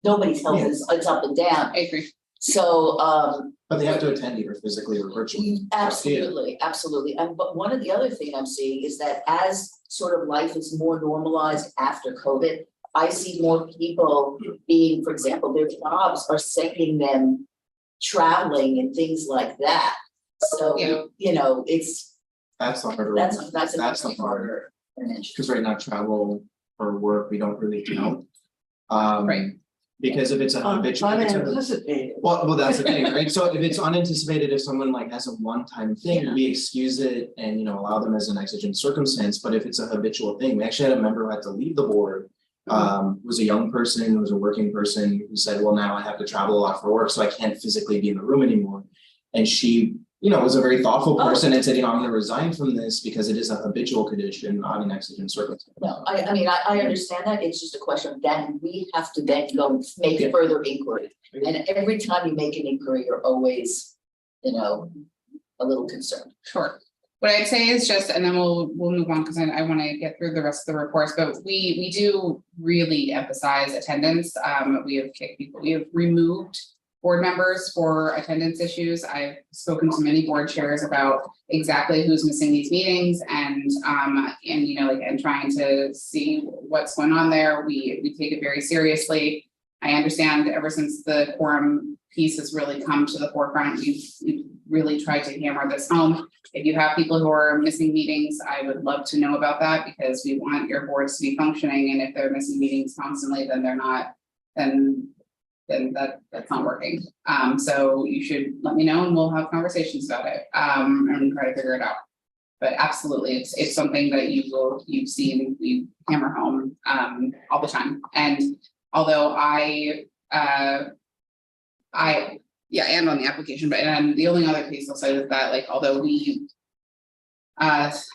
nobody's health is, it's up and down. I agree. So, But they have to attend either physically or virtually. absolutely, absolutely. And but one of the other thing I'm seeing is that as sort of life is more normalized after COVID, I see more people being, for example, their jobs are sending them traveling and things like that. So, you know, it's, That's the harder. that's the harder. Because right now travel for work, we don't really count. Right. Because if it's a habitual. Well, that's the thing, right? So if it's unanticipated, if someone like has a one-time thing, we excuse it and, you know, allow them as an exigent circumstance. But if it's a habitual thing, we actually had a member who had to leave the board. Who was a young person, who was a working person, who said, well, now I have to travel a lot for work, so I can't physically be in the room anymore. And she, you know, was a very thoughtful person and said, you know, I'm gonna resign from this because it is a habitual condition, not an exigent circumstance. no, I mean, I understand that. It's just a question of then we have to then go make further inquiry. And every time you make an inquiry, you're always, you know, a little concerned. Sure. What I'd say is just, and then we'll move on because I want to get through the rest of the reports, but we do really emphasize attendance. We have kicked people, we have removed board members for attendance issues. I've spoken to many board chairs about exactly who's missing these meetings and you know, like, and trying to see what's going on there. We take it very seriously. I understand ever since the quorum piece has really come to the forefront, we've really tried to hammer this home. If you have people who are missing meetings, I would love to know about that because we want your boards to be functioning. And if they're missing meetings constantly, then they're not, then that's not working. So you should let me know and we'll have conversations about it and try to figure it out. But absolutely, it's something that you've seen, we hammer home all the time. And although and on the application, but the only other piece I'll say is that, like, although we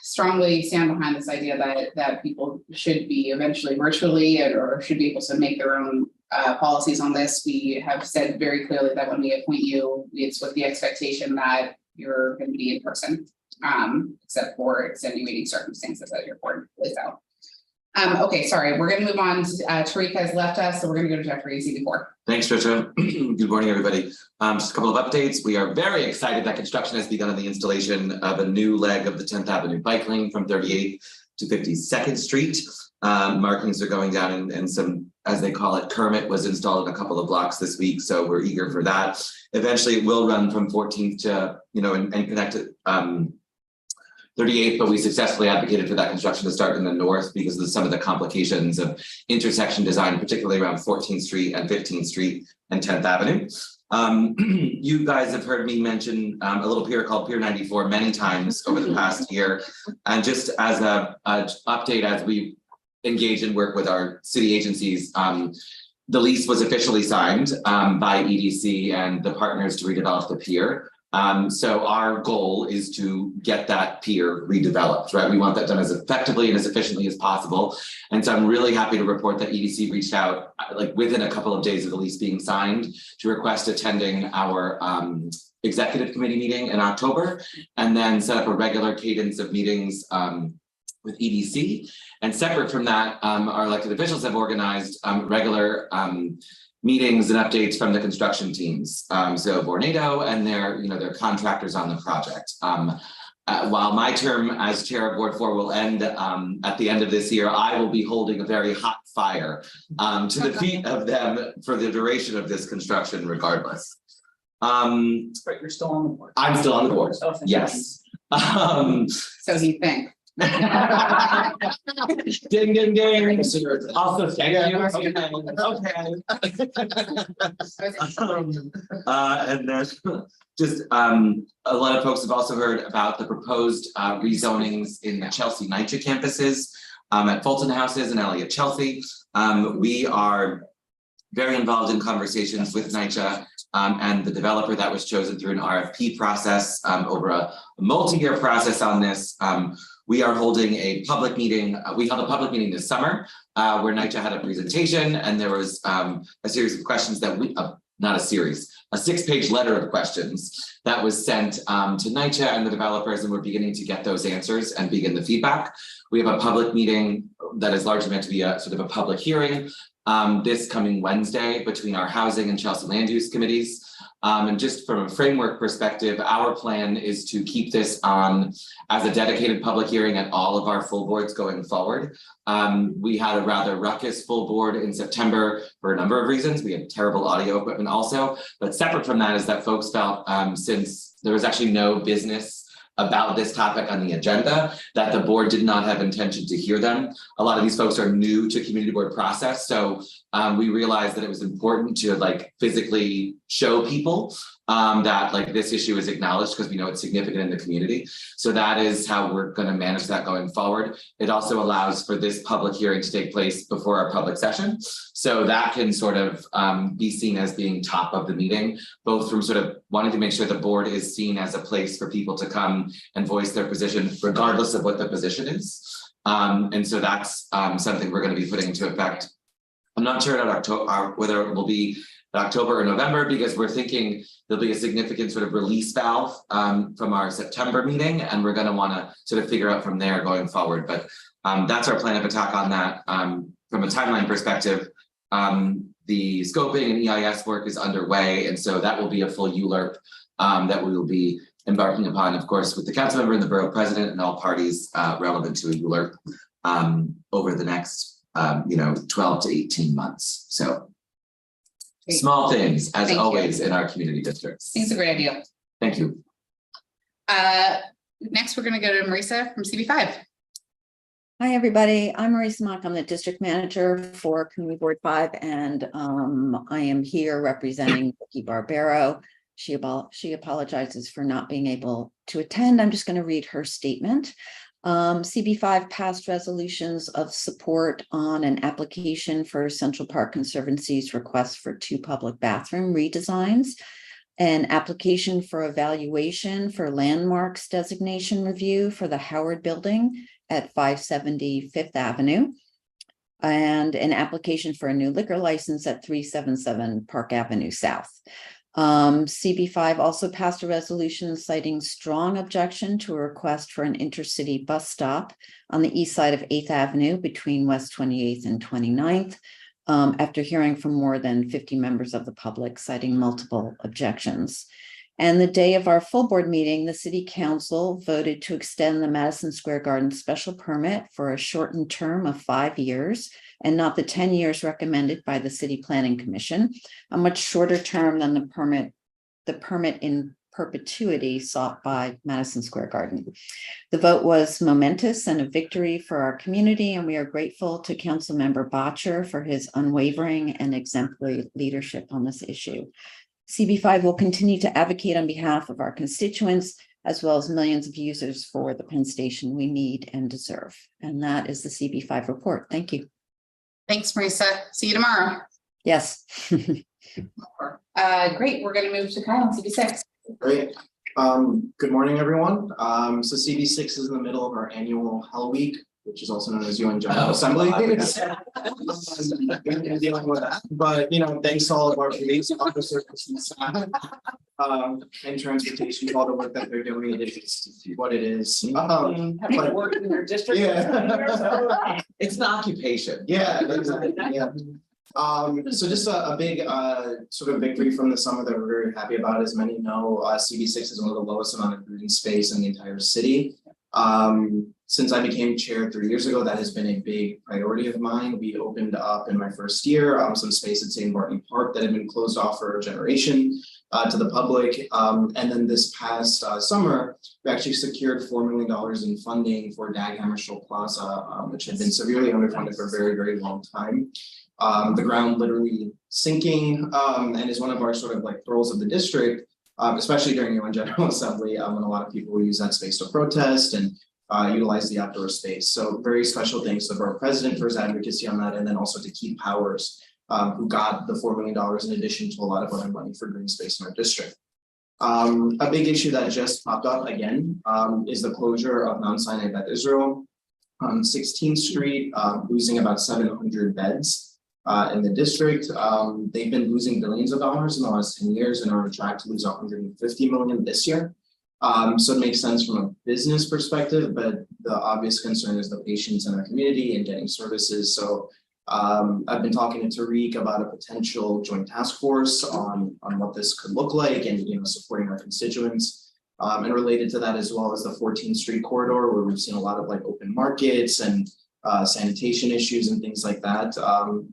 strongly stand behind this idea that people should be eventually virtually or should be able to make their own policies on this, we have said very clearly that when we appoint you, it's with the expectation that you're going to be in person. except for extenuating circumstances as your board lays out. Okay, sorry, we're gonna move on. Tarika has left us, so we're gonna go to Jeffrey and CB4. Thanks, Trisha. Good morning, everybody. Just a couple of updates. We are very excited that construction has begun on the installation of a new leg of the 10th Avenue bike lane from 38th to 52nd Street. Markings are going down and some, as they call it, Kermit was installed in a couple of blocks this week, so we're eager for that. Eventually it will run from 14th to, and connect to 38th, but we successfully advocated for that construction to start in the north because of some of the complications of intersection design, particularly around 14th Street and 15th Street and 10th Avenue. You guys have heard me mention a little pier called Pier 94 many times over the past year. And just as a update, as we engage and work with our city agencies, the lease was officially signed by EDC and the partners to redevelop the pier. So our goal is to get that pier redeveloped, right? We want that done as effectively and as efficiently as possible. And so I'm really happy to report that EDC reached out like within a couple of days of the lease being signed to request attending our executive committee meeting in October, and then set up a regular cadence of meetings with EDC. And separate from that, our elected officials have organized regular meetings and updates from the construction teams. So Vornado and their contractors on the project. While my term as chair of Board 4 will end at the end of this year, I will be holding a very hot fire to the feet of them for the duration of this construction regardless. But you're still on the board. I'm still on the board, Oh, thank yes. So he thinks. Ding, ding, ding. Also, thank you. And then just a lot of folks have also heard about the proposed rezonings in the Chelsea NYCHA campuses at Fulton Houses and Elliott Chelsea. We are very involved in conversations with NYCHA and the developer that was chosen through an RFP process over a multi-year process on this. We are holding a public meeting. We held a public meeting this summer where NYCHA had a presentation, and there was a series of questions that we, not a series, a 6-page letter of questions that was sent to NYCHA and the developers, and we're beginning to get those answers and begin the feedback. We have a public meeting that is largely meant to be a sort of a public hearing this coming Wednesday between our housing and Chelsea land use committees. And just from a framework perspective, our plan is to keep this on as a dedicated public hearing at all of our full boards going forward. We had a rather ruckus full board in September for a number of reasons. We had terrible audio equipment also, but separate from that is that folks felt since there was actually no business about this topic on the agenda, that the board did not have intention to hear them. A lot of these folks are new to community board process. So we realized that it was important to like physically show people that like this issue is acknowledged because we know it's significant in the community. So that is how we're going to manage that going forward. It also allows for this public hearing to take place before our public session. So that can sort of be seen as being top of the meeting, both from sort of wanting to make sure the board is seen as a place for people to come and voice their position, regardless of what the position is. And so that's something we're going to be putting into effect. I'm not sure at October whether it will be October or November, because we're thinking there'll be a significant sort of release valve from our September meeting, and we're going to want to sort of figure out from there going forward. But that's our plan of attack on that. From a timeline perspective, the scoping and EIS work is underway, and so that will be a full ULURP that we will be embarking upon, of course, with the council member and the borough president and all parties relevant to a ULURP over the next 12 to 18 months. So Great. Small things, as Thank always, you. in our community districts. It's a great idea. Thank you. Next, we're going to go to Marisa from CB5. Hi, everybody. I'm Marisa Mock. I'm the district manager for Community Board 5, and I am here representing Vicky Barbero. She apologizes for not being able to attend. I'm just going to read her statement. CB5 passed resolutions of support on an application for Central Park Conservancy's request for 2 public bathroom redesigns, an application for evaluation for landmarks designation review for the Howard Building at 570 Fifth Avenue, and an application for a new liquor license at 377 Park Avenue South. CB5 also passed a resolution citing strong objection to a request for an intercity bus stop on the east side of 8th Avenue between West 28th and 29th. After hearing from more than 50 members of the public citing multiple objections. And the day of our full board meeting, the city council voted to extend the Madison Square Garden special permit for a shortened term of 5 years and not the 10 years recommended by the City Planning Commission, a much shorter term than the permit in perpetuity sought by Madison Square Garden. The vote was momentous and a victory for our community, and we are grateful to Councilmember Botcher for his unwavering and exemplary leadership on this issue. CB5 will continue to advocate on behalf of our constituents, as well as millions of users for the Penn Station we need and deserve. And that is the CB5 report. Thank you. Thanks, Marisa. See you tomorrow. Yes. Great. We're going to move to Kyle on CB6. Great. Good morning, everyone. So CB6 is in the middle of our annual Hell Week, which is also known as UN General Assembly. Dealing with that. But thanks to all of our police officers and staff and transportation for all the work that they're doing. It is what it is. Having worked in your district. Yeah. It's an occupation. Yeah, exactly. Yeah. So just a big sort of victory from the summer that we're very happy about. As many know, CB6 is one of the lowest amount of green space in the entire city. Since I became chair 3 years ago, that has been a big priority of mine. We opened up in my first year some space at St. Barton Park that had been closed off for a generation to the public. And then this past summer, we actually secured $4 million in funding for Dag Hammarskjöld Plaza, which had been severely underfunded for a very, very long time. The ground literally sinking and is one of our sort of like pearls of the district, especially during UN General Assembly when a lot of people use that space to protest and utilize the outdoor space. So very special thanks to our president for his advocacy on that, and then also to Keith Powers, who got the $4 million in addition to a lot of other money for green space in our district. A big issue that just popped up again is the closure of Mount Sinai Beth Israel on 16th Street, losing about 700 beds. In the district, they've been losing billions of dollars in the last 10 years and are on track to lose 150 million this year. So it makes sense from a business perspective, but the obvious concern is the patients in our community and getting services. So I've been talking to Tariq about a potential joint task force on what this could look like and supporting our constituents. And related to that as well as the 14th Street corridor, where we've seen a lot of like open markets and sanitation issues and things like that.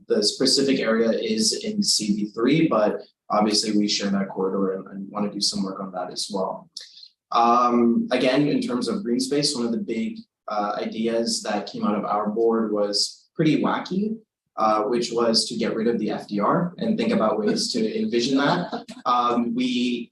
The specific area is in CB3, but obviously we share that corridor and want to do some work on that as well. Again, in terms of green space, one of the big ideas that came out of our board was pretty wacky, which was to get rid of the FDR and think about ways to envision that. We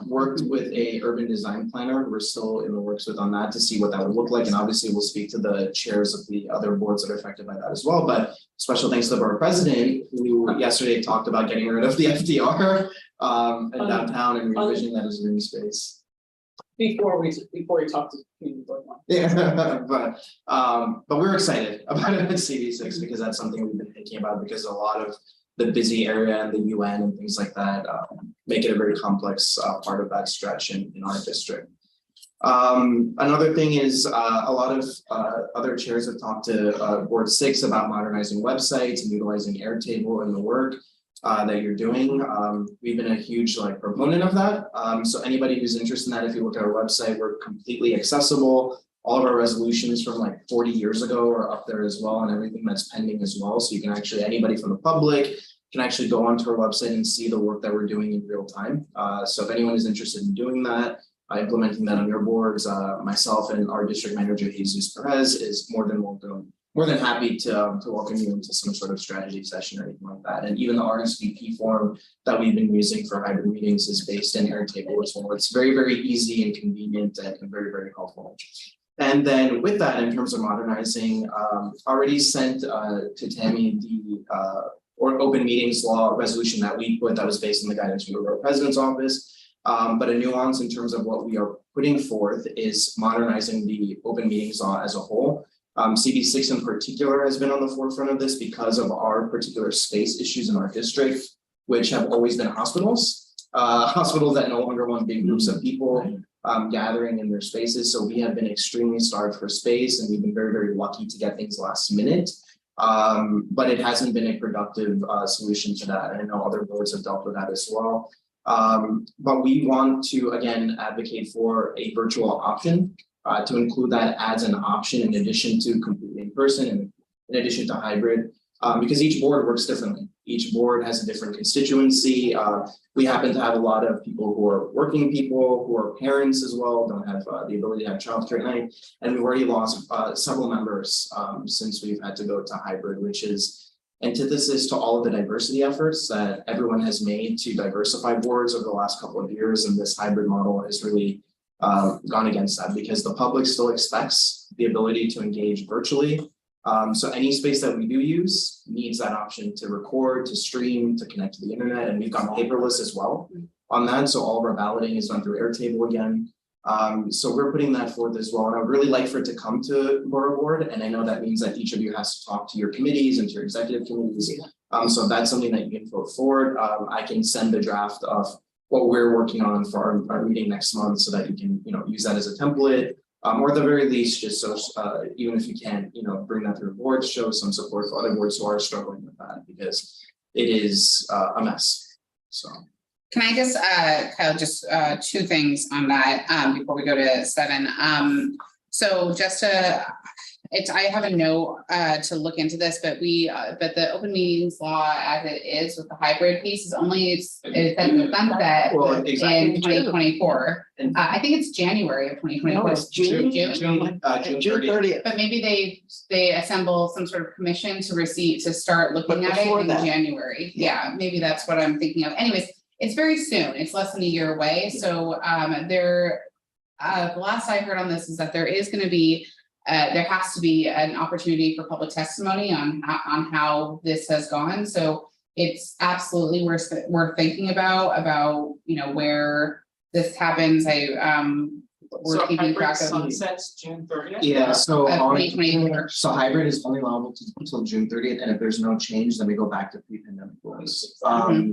worked with a urban design planner. We're still in the works with on that to see what that would look like. And obviously we'll speak to the chairs of the other boards that are affected by that as well. But special thanks to our president, who yesterday talked about getting rid of the FDR in downtown and re-envisioning that as green space. Before you talk to people. Yeah, but we're excited about it at CB6 because that's something we've been thinking about, because a lot of the busy area and the UN and things like that make it a very complex part of that stretch in our district. Another thing is a lot of other chairs have talked to Board 6 about modernizing websites and utilizing Airtable in the work that you're doing. We've been a huge proponent of that. So anybody who's interested in that, if you look at our website, we're completely accessible. All of our resolutions from 40 years ago are up there as well, and everything that's pending as well. So you can actually, anybody from the public can actually go onto our website and see the work that we're doing in real time. So if anyone is interested in doing that, implementing that on your boards, myself and our district manager, Jesus Perez, is more than happy to welcome you into some sort of strategy session or anything like that. And even the RSVP form that we've been using for hybrid meetings is based in Airtable as well. It's very, very easy and convenient and very, very helpful. And then with that, in terms of modernizing, already sent to Tammy the open meetings law resolution that we put that was based on the guidance from the president's office. But a nuance in terms of what we are putting forth is modernizing the open meetings law as a whole. CB6 in particular has been on the forefront of this because of our particular space issues in our district, which have always been hospitals. hospitals that no longer want big groups of people gathering in their spaces. So we have been extremely starved for space, and we've been very, very lucky to get things last minute. But it hasn't been a productive solution to that. And I know other boards have dealt with that as well. But we want to, again, advocate for a virtual option to include that as an option in addition to completely in person and in addition to hybrid, because each board works differently. Each board has a different constituency. We happen to have a lot of people who are working people, who are parents as well, don't have the ability to have childcare at night. And we've already lost several members since we've had to go to hybrid, which is antithesis to all of the diversity efforts that everyone has made to diversify boards over the last couple of years. And this hybrid model has really gone against that because the public still expects the ability to engage virtually. So any space that we do use needs that option to record, to stream, to connect to the internet, and we've gone paperless as well on that. So all of our balloting is done through Airtable again. So we're putting that forth as well. And I would really like for it to come to Borough Board. And I know that means that each of you has to talk to your committees and to your executive committees. So if that's something that you can vote forward, I can send a draft of what we're working on for our meeting next month so that you can, use that as a template. Or at the very least, just so even if you can't, bring that through boards, show some support for other boards who are struggling with that because it is a mess. So. Can I just, Kyle, just two things on that before we go to 7. So just to, I have a note to look into this, but but the open meetings law as it is with the hybrid piece is only it's set to sunset in 2024. I think it's January of 2024. No, it's June 30th. But maybe they assemble some sort of commission to start looking at it in January. Yeah, maybe that's what I'm thinking of. Anyways, it's very soon. It's less than a year away. So the last I heard on this is that there is going to be there has to be an opportunity for public testimony on how this has gone. So it's absolutely worth thinking about where this happens. We're keeping track of sunsets June 30th. Yeah, so so hybrid is only allowable until June 30th, and if there's no change, then we go back to pre-pandemic rules,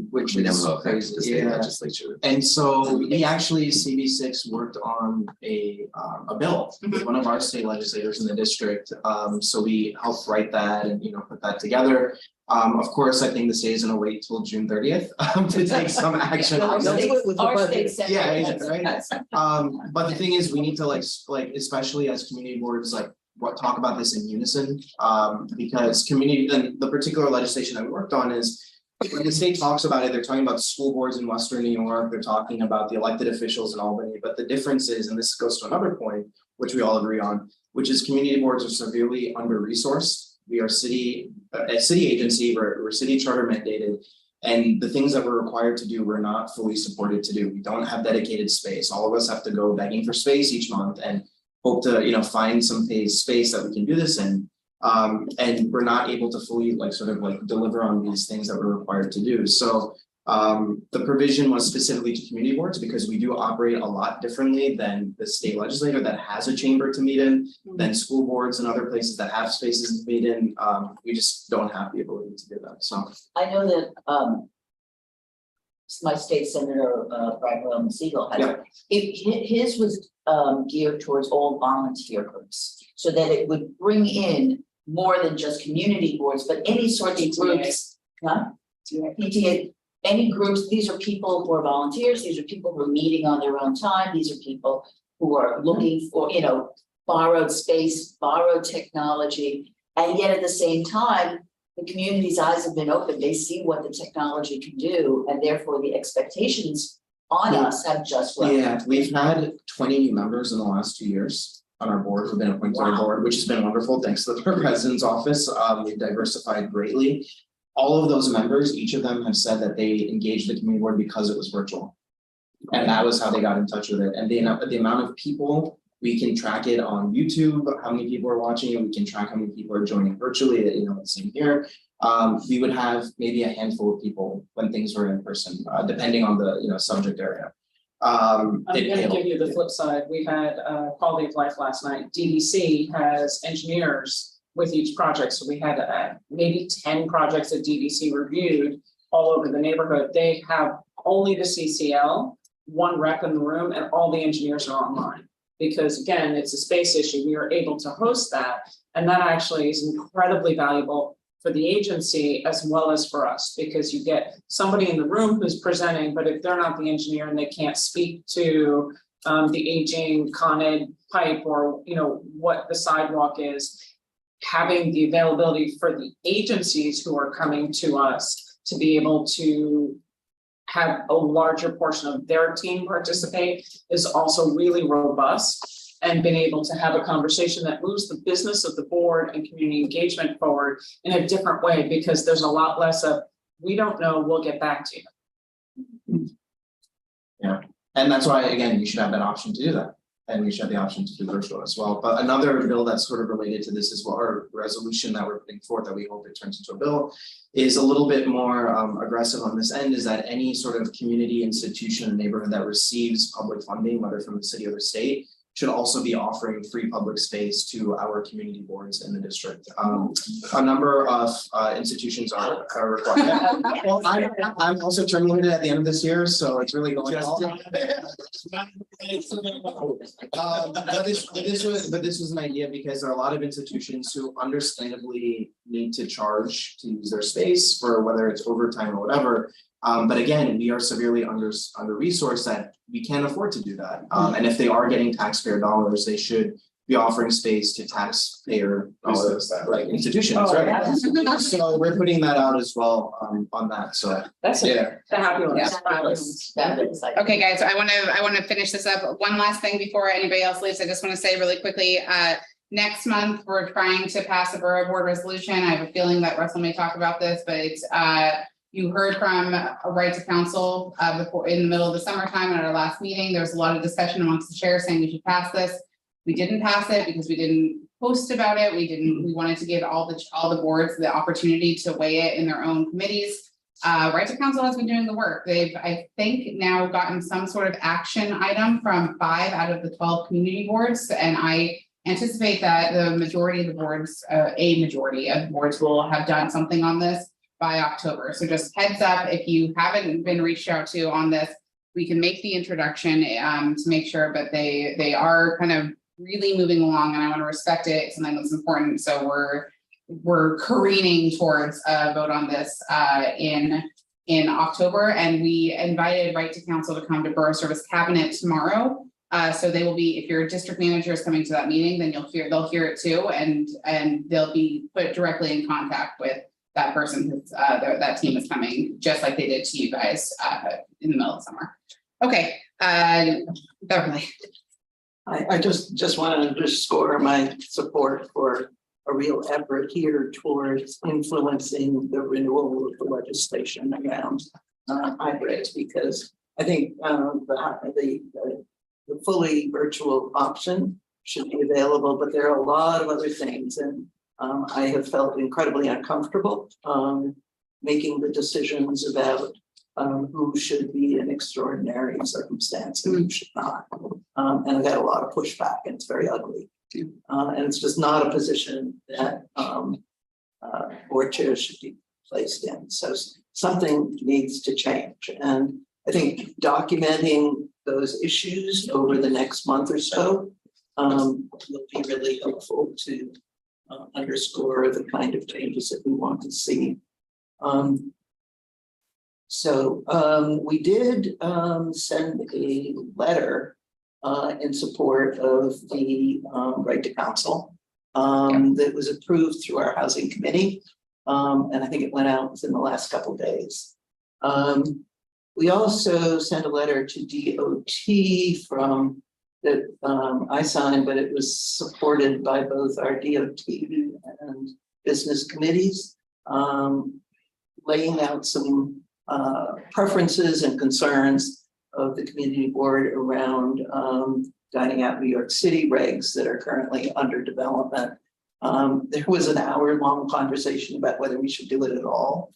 which We never is vote back to the crazy. state Yeah. legislature. And so we actually, CB6 worked on a bill with one of our state legislators in the district. So we helped write that and, put that together. Of course, I think the state is gonna wait till June 30th to take some action on this. Our state senator. Yeah, right. But the thing is, we need to like especially as community boards, talk about this in unison. Because community and the particular legislation that we worked on is when the state talks about it, they're talking about school boards in Western New York, they're talking about the elected officials in Albany. But the difference is, and this goes to another point, which we all agree on, which is community boards are severely under-resourced. We are a city agency, we're city charter mandated. And the things that we're required to do, we're not fully supported to do. We don't have dedicated space. All of us have to go begging for space each month and hope to, find some space that we can do this in. And we're not able to fully deliver on these things that we're required to do. So the provision was specifically to community boards because we do operate a lot differently than the state legislature that has a chamber to meet in, than school boards and other places that have spaces to meet in. We just don't have the ability to do that. So I know that my state senator, Brad Siegel, his was geared towards all volunteer groups so that it would bring in more than just community boards, but any sort of groups. PTA. Any groups, these are people who are volunteers, these are people who are meeting on their own time, these are people who are looking for, borrowed space, borrowed technology. And yet at the same time, the community's eyes have been opened. They see what the technology can do, and therefore the expectations on us have just grown. Yeah, we've had 20 new members in the last 2 years on our board who've been appointed to our board, which has been wonderful. Thanks to the president's office. We've diversified greatly. All of those members, each of them have said that they engaged the community board because it was virtual. And that was how they got in touch with it. And the amount of people, we can track it on YouTube, how many people are watching it, we can track how many people are joining virtually, the same here. We would have maybe a handful of people when things were in person, depending on the subject area. I'm gonna give you the flip side. We had quality of life last night. DDC has engineers with each project. So we had maybe 10 projects that DDC reviewed all over the neighborhood. They have only the CCL, one rep in the room, and all the engineers are online. Because again, it's a space issue, we are able to host that, and that actually is incredibly valuable for the agency as well as for us, because you get somebody in the room who's presenting, but if they're not the engineer and they can't speak to the aging Con Ed pipe or, you know, what the sidewalk is, having the availability for the agencies who are coming to us to be able to have a larger portion of their team participate is also really robust, and been able to have a conversation that moves the business of the board and community engagement forward in a different way, because there's a lot less of, we don't know, we'll get back to you. Yeah, and that's why, again, you should have that option to do that. And we should have the option to do virtual as well. But another bill that's sort of related to this is what our resolution that we're putting forth, that we hope it turns into a bill, is a little bit more aggressive on this end, is that any sort of community institution in the neighborhood that receives public funding, whether from the city or the state, should also be offering free public space to our community boards in the district. A number of institutions are required. Well, I'm also terminated at the end of this year, so it's really going well. But this was an idea because there are a lot of institutions who understandably need to charge to use their space for whether it's overtime or whatever. But again, we are severely under-resourced that we can't afford to do that. And if they are getting taxpayer dollars, they should be offering space to taxpayer dollars, like institutions, right? So we're putting that out as well on that, so. That's fabulous. Okay, guys, I want to finish this up. One last thing before anybody else leaves. I just want to say really quickly, next month, we're trying to pass a borough board resolution. I have a feeling that Russell may talk about this, but it's you heard from a right to counsel before in the middle of the summertime at our last meeting. There was a lot of discussion amongst the chairs saying we should pass this. We didn't pass it because we didn't post about it. We wanted to give all the boards the opportunity to weigh it in their own committees. Right to counsel has been doing the work. They've, I think, now gotten some sort of action item from 5 out of the 12 community boards, and I anticipate that the majority of the boards, a majority of boards will have done something on this by October. So just heads up, if you haven't been reached out to on this, we can make the introduction to make sure, but they are kind of really moving along, and I want to respect it. It's something that's important. So we're careening towards a vote on this in October, and we invited Right to Counsel to come to Borough Service Cabinet tomorrow. So they will be, if your district manager is coming to that meeting, then they'll hear it too, and they'll be put directly in contact with that person who's that team is coming, just like they did to you guys in the middle of summer. Okay, Beverly. I just want to underscore my support for a real effort here towards influencing the renewal of the legislation around hybrids, because I think the fully virtual option should be available, but there are a lot of other things, and I have felt incredibly uncomfortable making the decisions about who should be in extraordinary circumstance and who should not. And I got a lot of pushback, and it's very ugly. And it's just not a position that board chairs should be placed in. So something needs to change. And I think documenting those issues over the next month or so will be really helpful to underscore the kind of changes that we want to see. We did send a letter in support of the right to counsel that was approved through our housing committee. And I think it went out within the last couple of days. We also sent a letter to DOT from that I signed, but it was supported by both our DOT and business committees, laying out some preferences and concerns of the community board around dining out New York City regs that are currently under development. There was an hour-long conversation about whether we should do it at all,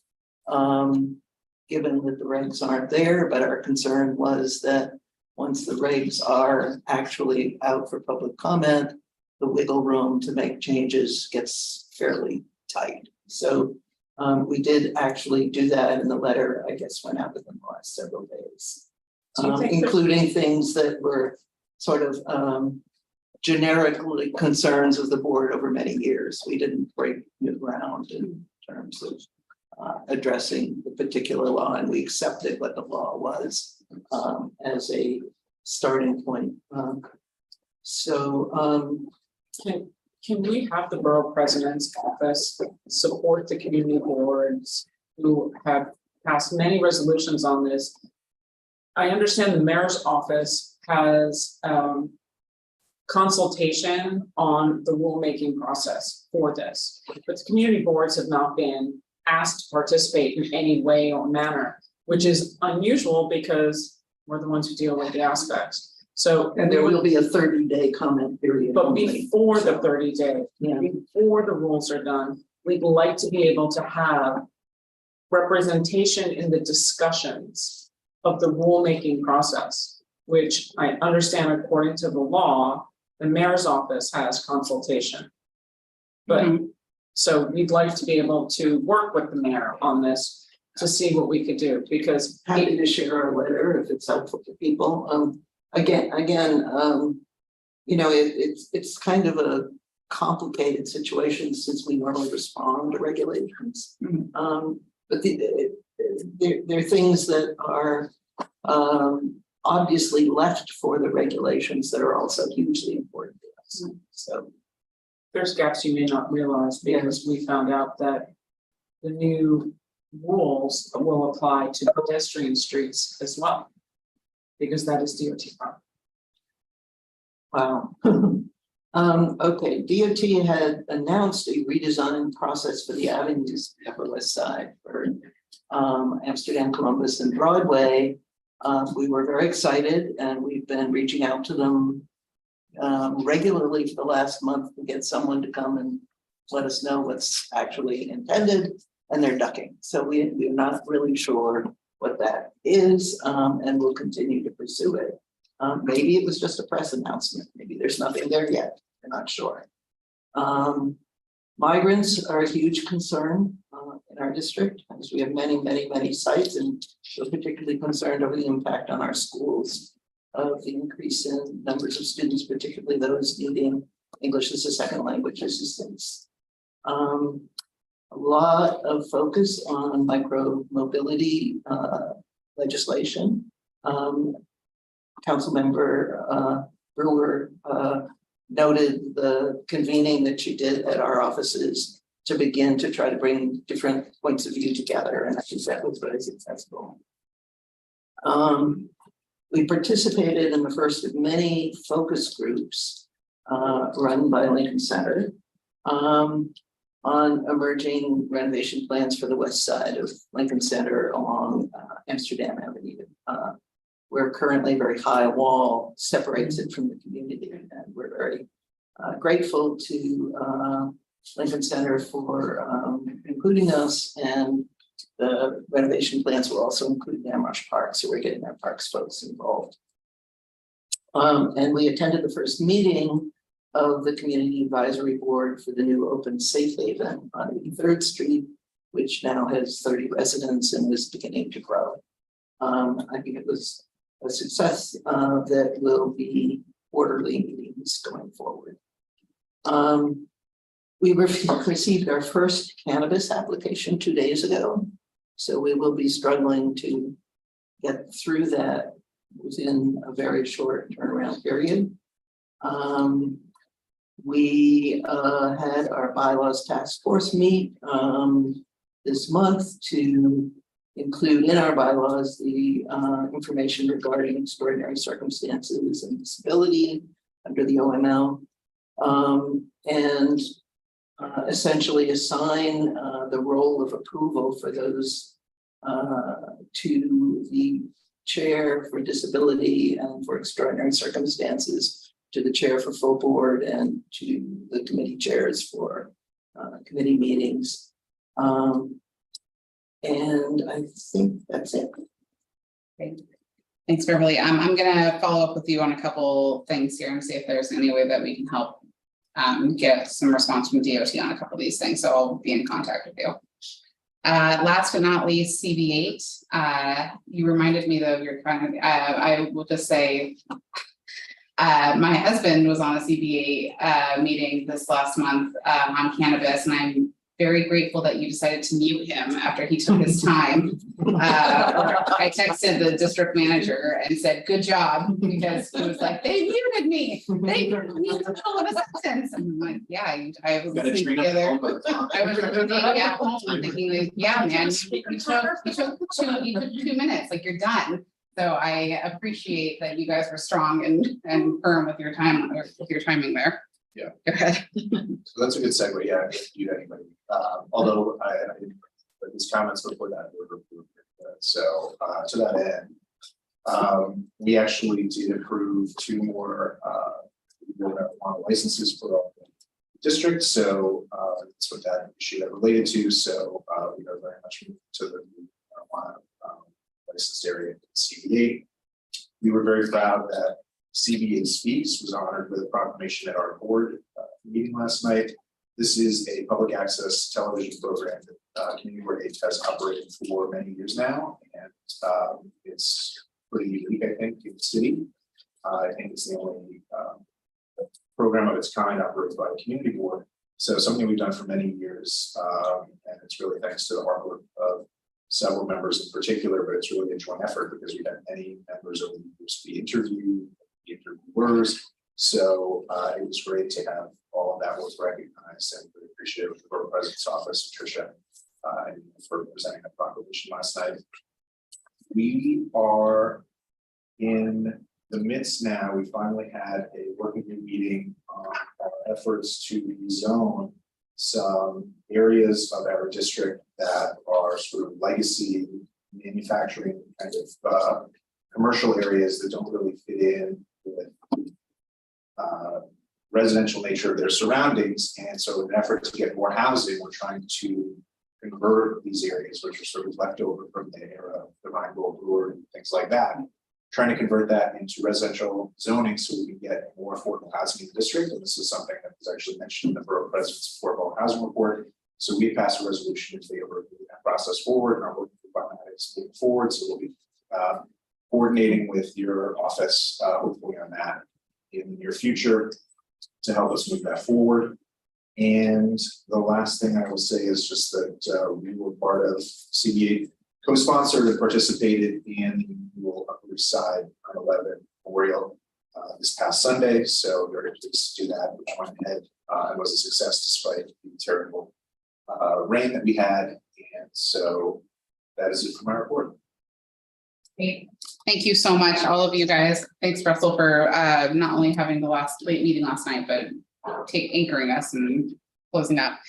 given that the regs aren't there, but our concern was that once the regs are actually out for public comment, the wiggle room to make changes gets fairly tight. So We did actually do that, and the letter, I guess, went out within the last several days. Do you think that- Including things that were sort of generically concerns of the board over many years. We didn't break new ground in terms of addressing the particular law, and we accepted what the law was as a starting point. Can we have the borough president's office support the community boards who have passed many resolutions on this? I understand the mayor's office has consultation on the rulemaking process for this, but the community boards have not been asked to participate in any way or manner, which is unusual because we're the ones who deal with the aspects. So, And there will be a 30-day comment period. but only. before the 30-day, Yeah. before the rules are done, we'd like to be able to have representation in the discussions of the rulemaking process, which I understand according to the law, the mayor's office has consultation. But, so we'd like to be able to work with the mayor on this to see what we could do, because Happy to share our letter if it's helpful to people. Again, you know, it's kind of a complicated situation since we normally respond to regulations. But there are things that are obviously left for the regulations that are also hugely important to us. So there's gaps you may not realize, because we found out that the new rules will apply to pedestrian streets as well, because that is DOT property. Wow. Okay, DOT had announced a redesign process for the avenues of the west side for Amsterdam, Columbus, and Broadway. We were very excited, and we've been reaching out to them regularly for the last month to get someone to come and let us know what's actually intended, and they're ducking. So we're not really sure what that is, and we'll continue to pursue it. Maybe it was just a press announcement. Maybe there's nothing there yet. We're not sure. Migrants are a huge concern in our district, because we have many sites, and we're particularly concerned over the impact on our schools of the increase in numbers of students, particularly those needing English as a second language assistance. A lot of focus on micro mobility legislation. Councilmember Brewer noted the convening that she did at our offices to begin to try to bring different points of view together, and I think that was very successful. We participated in the first of many focus groups run by Lincoln Center on emerging renovation plans for the west side of Lincoln Center along Amsterdam Avenue, where currently a very high wall separates it from the community, and we're very grateful to Lincoln Center for including us, and the renovation plans will also include Amherst Park, so we're getting our parks folks involved. And we attended the first meeting of the Community Advisory Board for the new open safe haven on 83rd Street, which now has 30 residents and is beginning to grow. I think it was a success that will be quarterly meetings going forward. We received our first cannabis application 2 days ago, so we will be struggling to get through that within a very short turnaround period. We had our bylaws task force meet this month to include in our bylaws the information regarding extraordinary circumstances and disability under the OML, and essentially assign the role of approval for those to the chair for disability and for extraordinary circumstances, to the chair for full board, and to the committee chairs for committee meetings. And I think that's it. Great. Thanks, Beverly. I'm gonna follow up with you on a couple things here and see if there's any way that we can help get some response from DOT on a couple of these things. So I'll be in contact with you. Last but not least, CB8. You reminded me though of your kind of, I will just say, my husband was on a CBA meeting this last month on cannabis, and I'm very grateful that you decided to mute him after he took his time. I texted the district manager and said, "Good job," because he was like, "They muted me. They muted me in the middle of a sentence." And I'm like, "Yeah, I was listening together. I was reading at home thinking, like, yeah, man, you took 2 minutes, like you're done." So I appreciate that you guys were strong and firm with your timing there. Yeah. Go ahead. So that's a good segue. Yeah, if you anybody. Although I didn't, but these comments before that were approved. So to that end, we actually did approve 2 more marijuana licenses for all the districts. So that's what that issue that related to. So we are very much moving to the marijuana licensed area in CBA. We were very proud that CBA Speaks was honored with a proclamation at our board meeting last night. This is a public access television program that Community Board 8 has operated for many years now, and it's pretty unique, I think, in the city. I think it's the only program of its kind operated by the community board. So something we've done for many years, and it's really thanks to the hard work of several members in particular, but it's really a joint effort because we had many members over the years be interviewed, interviewers. So it was great to have all of that was recognized, and really appreciate the Borough President's office, Tricia, for presenting the proclamation last night. We are in the midst now. We finally had a working group meeting on our efforts to rezone some areas of our district that are sort of legacy manufacturing kind of commercial areas that don't really fit in with residential nature of their surroundings. And so in an effort to get more housing, we're trying to convert these areas, which are sort of left over from the era of the Rhine Gold Brewer and things like that, trying to convert that into residential zoning so we can get more affordable housing in the district. And this is something that was actually mentioned in the Borough President's Affordable Housing Report. So we passed a resolution in favor of moving that process forward, and our working group on that is moving forward. So we'll be coordinating with your office, hopefully on that in the near future to help us move that forward. And the last thing I will say is just that we were part of CBA co-sponsored and participated in the annual Upper East Side 9/11 Memorial this past Sunday. So very pleased to do that, which went ahead and was a success despite the terrible rain that we had. And so that is it for my report. Great. Thank you so much, all of you guys. Thanks, Russell, for not only having the late meeting last night, but anchoring us and closing up.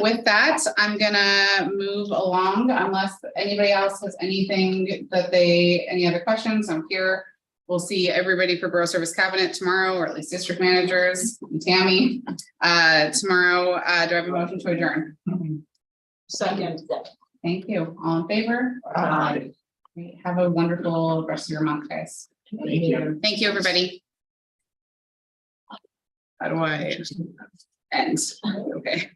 With that, I'm gonna move along unless anybody else has anything that any other questions. I'm here. We'll see everybody for Borough Service Cabinet tomorrow, or at least district managers, and Tammy tomorrow. Do I have a motion to adjourn? Second. Thank you. All in favor? Aye. Have a wonderful rest of your month, guys. Thank you. Thank you, everybody. How do I end? Okay.